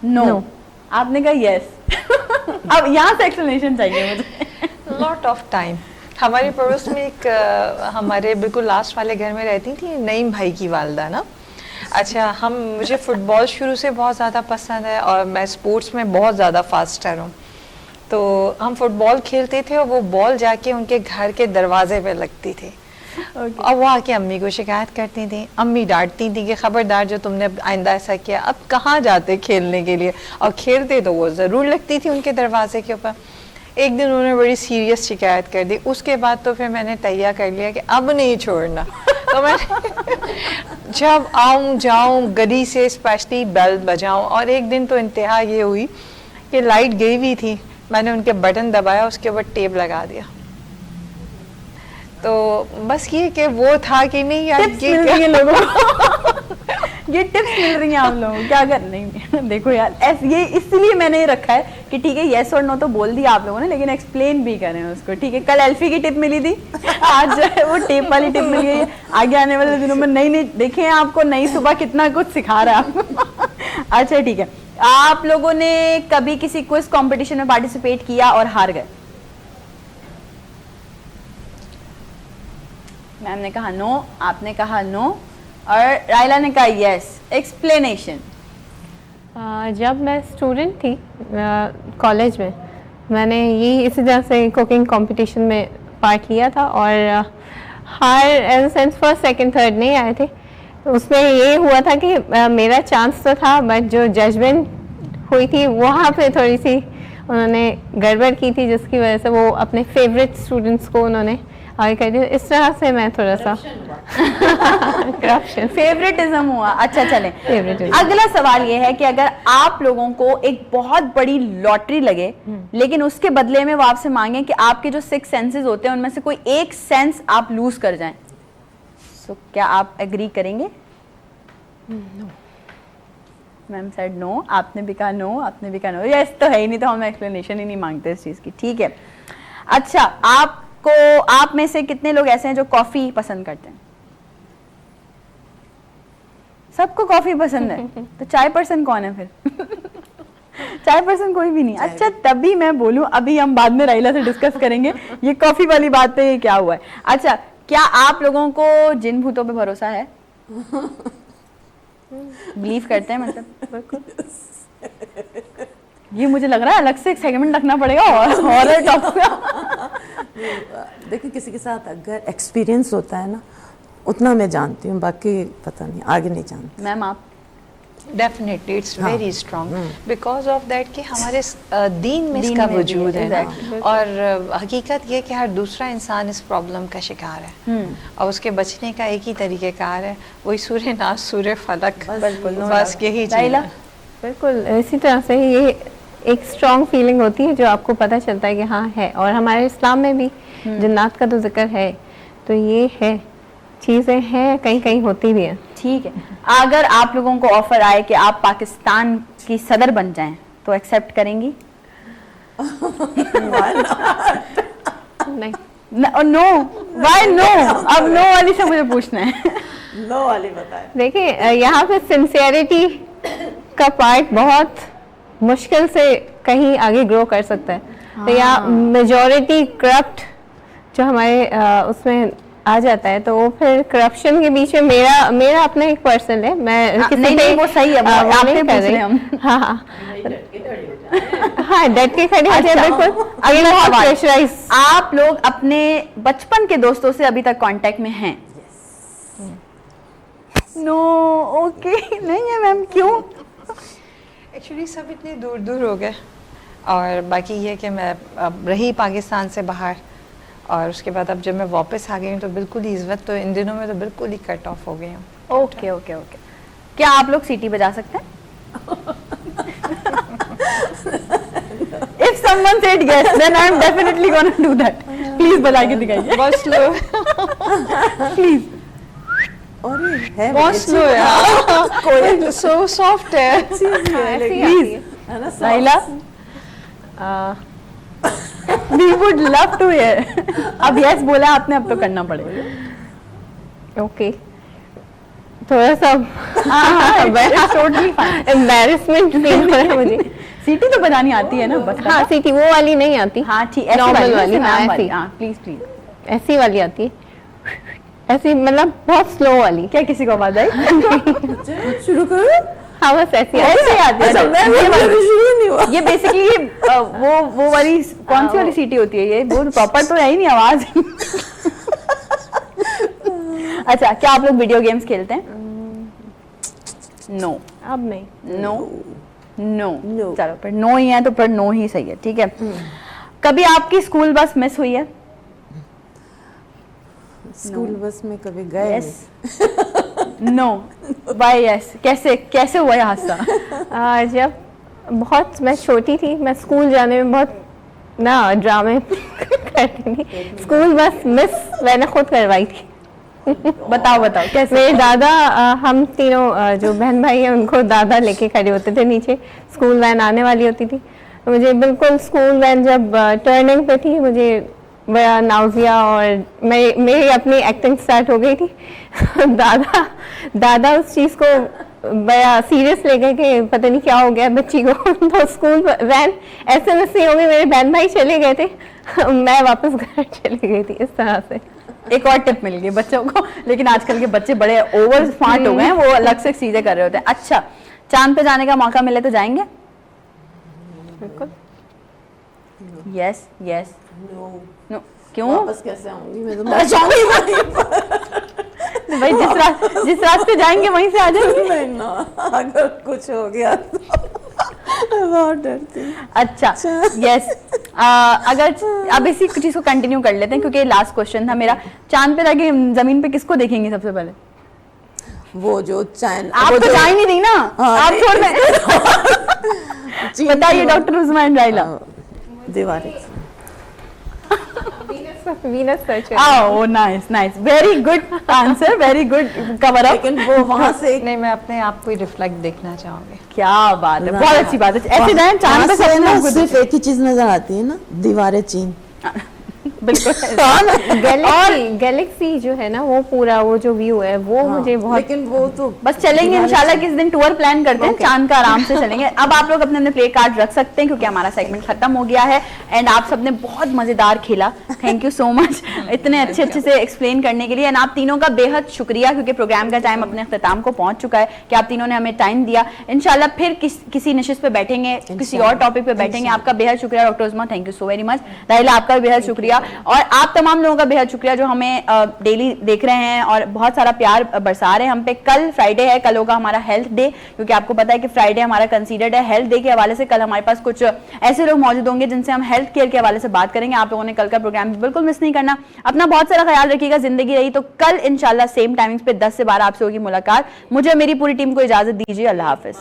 नो, आपने कहा यस। अब यहाँ से एक्सप्लेनेशन चाहिए मुझे। Lot of time. हमारे पड़ोस में एक हमारे बिल्कुल लास्ट वाले घर में रहती थी नईम भाई की वालदा ना। अच्छा, मुझे फुटबॉल शुरू से बहुत ज़्यादा पसंद है और मैं स्पोर्ट्स में बहुत ज़्यादा फास्टर हूँ। तो हम फुटबॉल खेलते थे और वो बॉल जाके उनके घर के दरवाजे पे लगती थी। और वो आके अम्मी को शिकायत करती थी। अम्मी डांटती थी कि खबरदार जो तुमने आइंदा ऐसा किया। अब कहाँ जाते खेलने के लिए, और खेलते तो वो ज़रूर लगती थी उनके दरवाजे के ऊपर। एक दिन उन्होंने बड़ी सीरियस शिकायत कर दी। उसके बाद तो फिर मैंने तैयार कर लिया कि अब नहीं छोड़ना। तो मैं जब आऊँ जाऊँ गली से स्पेशली बेल बजाऊँ। और एक दिन तो इंतहा ये हुई कि लाइट गई हुई थी, मैंने उनके बटन दबाया, उसके ऊपर टेप लगा दिया। तो बस ये कि वो था कि नहीं यार, ये मिल रही है लोगों को। ये टिप्स मिल रही हैं आप लोगों को, क्या कर नहीं। देखो यार, ये इसलिए मैंने ये रखा है कि ठीक है यस और नो तो बोल दिया आप लोगों ने, लेकिन एक्सप्लेन भी करें उसको, ठीक है। कल एल्फी की टिप मिली थी, आज जो है वो टेप वाली टिप मिल गई है। आगे आने वाले दिनों में नई देखें आपको नई सुबह कितना कुछ सिखा रहा है आपको। अच्छा ठीक है, आप लोगों ने कभी किसी क्विज कंपटीशन में पार्टिसिपेट किया और हार गए? मैम ने कहा नो, आपने कहा नो और राइला ने कहा यस। एक्सप्लेनेशन। जब मैं स्टूडेंट थी कॉलेज में, मैंने यही इसी तरह से कुकिंग कंपटीशन में पार्ट लिया था और हार एज सेंस फर्स्ट सेकंड थर्ड नहीं आए थे। तो उसमें ये हुआ था कि मेरा चांस तो था, बट जो जजमेंट हुई थी वहाँ पे थोड़ी सी उन्होंने गड़बड़ की थी, जिसकी वजह से वो अपने फेवरेट स्टूडेंट्स को उन्होंने आगे कर दिया। इस तरह से मैं थोड़ा सा करप्शन, फेवरेटिज्म हुआ। अच्छा चलें, फेवरेटिज्म। अगला सवाल ये है कि अगर आप लोगों को एक बहुत बड़ी लॉटरी लगे, लेकिन उसके बदले में वो आपसे मांगे कि आपके जो 6 सेंसेस होते हैं उनमें से कोई एक सेंस आप लूज कर जाएं, तो क्या आप एग्री करेंगे? मैम सेड नो, आपने भी कहा नो, आपने भी कहा नो। यस तो है ही नहीं, तो हम एक्सप्लेनेशन ही नहीं मांगते इस चीज की, ठीक है। अच्छा, आप में से कितने लोग ऐसे हैं जो कॉफी पसंद करते हैं? सबको कॉफी पसंद है, तो चाय पर्सन कौन है फिर? चाय पर्सन कोई भी नहीं। अच्छा, तभी मैं बोलूं, अभी हम बाद में राइला से डिस्कस करेंगे ये कॉफी वाली बात पे क्या हुआ है। अच्छा, क्या आप लोगों को जिन भूतों पे भरोसा है? बिलीव करते हैं मतलब? ये मुझे लग रहा है अलग से एक सेगमेंट रखना पड़ेगा और हॉरर टॉपिक। देखिए, किसी के साथ अगर एक्सपीरियंस होता है ना, उतना मैं जानती हूँ, बाकी पता नहीं, आगे नहीं जानती। मैम आप? Definitely it's very strong because of that कि हमारे दीन में इसका वजूद है ना। और हकीकत ये कि हर दूसरा इंसान इस प्रॉब्लम का शिकार है और उसके बचने का एक ही तरीक़ेकार है, वही सूर्य नास सूर्य फलक, बस यही चीज़ है। बिल्कुल इसी तरह से ये एक स्ट्रॉन्ग फीलिंग होती है जो आपको पता चलता है कि हाँ है। और हमारे इस्लाम में भी जन्नत का तो जिक्र है, तो ये है, चीज़ें हैं, कहीं कहीं होती भी हैं। ठीक है, अगर आप लोगों को ऑफर आए कि आप पाकिस्तान की सदर बन जाएं तो एक्सेप्ट करेंगी? नहीं। No, why no? अब नो वाली से मुझे पूछना है। नो वाली बताएं। देखिए, यहाँ पे सिंसियरिटी का पार्ट बहुत मुश्किल से कहीं आगे ग्रो कर सकता है। तो यहाँ मेजॉरिटी करप्ट जो हमारे उसमें आ जाता है, तो फिर करप्शन के बीच में मेरा अपना एक पर्सन है, मैं किसी नहीं पे नहीं वो सही है, वो आपसे नहीं पूछ कर रहे रही। हैं हम। हाँ हाँ डट के खड़े हो जाए अच्छा, बिल्कुल। अगला बहुत सवाल। प्रेशराइज। आप लोग अपने बचपन के दोस्तों से अभी तक कांटेक्ट में हैं? नो ओके नहीं है मैम, क्यों? एक्चुअली सब इतने दूर दूर हो गए, और बाकी ये कि मैं अब रही पाकिस्तान से बाहर, और उसके बाद अब जब मैं वापस आ गई हूँ तो बिल्कुल ही इस वक्त तो इन दिनों में तो बिल्कुल ही कट ऑफ हो गई हूँ। ओके ओके ओके, क्या आप लोग सीटी बजा सकते हैं? If someone said yes, then I am definitely gonna do that. Please बजा के दिखाइए। बहुत स्लो Please। और ये है बहुत स्लो है, सो सॉफ्ट है। Please। है ना सब? राहिला, we would love to hear। अब yes बोला आपने, अब तो करना पड़ेगा। ओके, थोड़ा सा टोटली फाइन। एम्बैरेसमेंट फील हो रहा है मुझे। सीटी तो बजानी आती है ना बस? हाँ सीटी वो वाली नहीं आती। हाँ ठीक, ऐसी नॉर्मल वाली, ना, हाँ मैम वाली। ऐसी हाँ प्लीज प्लीज। ऐसी वाली आती है, ऐसी मतलब बहुत स्लो वाली। क्या किसी को आवाज आई? शुरू करो। हाँ बस ऐसी आती ऐसे आती है। अच्छा, मैं ये वाली- शुरू नहीं हुआ। ये बेसिकली ये वो वाली कौन सी वाली सीटी होती है? ये वो प्रॉपर तो है ही नहीं आवाज। अच्छा, क्या आप लोग वीडियो गेम्स खेलते हैं? नो अब नहीं। No no No. चलो फिर नो ही है तो फिर नो ही सही है, ठीक है। कभी आपकी स्कूल बस मिस हुई है? स्कूल बस में कभी गए यस नो बाय यस। कैसे कैसे हुआ ये हादसा? जब बहुत मैं छोटी थी, मैं स्कूल जाने में बहुत ना ड्रामे करती थी। स्कूल बस मिस मैंने खुद करवाई थी। बताओ बताओ कैसे? मेरे दादा हम तीनों जो बहन भाई हैं उनको दादा लेके खड़े होते थे नीचे, स्कूल वैन आने वाली होती थी, तो मुझे बिल्कुल स्कूल वैन जब टर्निंग पे थी मुझे बड़ा नाउजिया और मेरी अपनी एक्टिंग स्टार्ट हो गई थी। दादा उस चीज़ को बड़ा सीरियस ले गए कि पता नहीं क्या हो गया बच्ची को। तो स्कूल वैन ऐसे में से हो गई, मेरे बहन भाई चले गए थे, मैं वापस घर चली गई थी। इस तरह से एक और टिप मिल गई बच्चों को, लेकिन आजकल के बच्चे बड़े ओवर स्मार्ट हो गए हैं, वो अलग से चीजें कर रहे होते हैं। अच्छा, चांद पे जाने का मौका मिले तो जाएंगे? बिल्कुल। Yes yes no. नो। क्यों? वापस कैसे आऊंगी मैं? तो मर जाऊंगी वहीं पर। भाई जिस रास्ते जाएंगे वहीं से आ जाएंगे। नहीं ना, अगर कुछ हो गया तो बहुत डरती हूँ। अच्छा यस, अगर अब इसी चीज को कंटिन्यू कर लेते हैं क्योंकि लास्ट क्वेश्चन था मेरा। चांद पे जाके जमीन पे किसको देखेंगे सबसे पहले? वो जो चैन आप तो जा ही नहीं रही ना, हाँ, आप छोड़ दें। बताइए डॉक्टर उस्मान राइला। दीवारें। Venus search oh nice nice, very good answer, very good cover up. लेकिन वो वहां से नहीं, मैं अपने आप को ही रिफ्लेक्ट देखना चाहूंगी। क्या बात है, बहुत अच्छी बात है। ऐसे जाएं चांद पे वहां से सपने ना आपको सिर्फ एक ही चीज नजर आती है ना, दीवारें चीन। बिल्कुल। गैलेक्सी जो है ना वो पूरा वो जो व्यू है वो मुझे बहुत। लेकिन वो तो बस चलेंगे इंशाल्लाह, किस दिन टूर प्लान करते हैं, चांद का आराम से चलेंगे। अब आप लोग अपने अपने प्ले कार्ड रख सकते हैं क्योंकि हमारा सेगमेंट खत्म हो गया है। एंड आप सबने बहुत मजेदार खेला, थैंक यू सो मच इतने अच्छे से एक्सप्लेन करने के लिए। एंड आप तीनों का बेहद शुक्रिया क्योंकि प्रोग्राम का टाइम अपने अख्ताम को पहुंच चुका है कि आप तीनों ने हमें टाइम दिया। इंशाल्लाह फिर किसी नशिस्त पे बैठेंगे, किसी और टॉपिक पे बैठेंगे। आपका बेहद शुक्रिया doctor Usma, thank you so very much. Rahila आपका भी बेहद शुक्रिया, और आप तमाम लोगों का बेहद शुक्रिया जो हमें डेली देख रहे हैं और बहुत सारा प्यार बरसा रहे हैं हम पे। कल फ्राइडे है, कल होगा हमारा हेल्थ डे, क्योंकि आपको पता है कि फ्राइडे हमारा कंसीडर्ड है हेल्थ डे के हवाले से। कल हमारे पास कुछ ऐसे लोग मौजूद होंगे जिनसे हम हेल्थ केयर के हवाले से बात करेंगे। आप लोगों ने कल का प्रोग्राम बिल्कुल मिस नहीं करना। अपना बहुत सारा ख्याल रखिएगा, जिंदगी रही तो कल इंशाल्लाह सेम टाइमिंग्स पे 10 से 12 आपसे होगी मुलाकात। मुझे मेरी पूरी टीम को इजाजत दीजिए, अल्लाह हाफिज।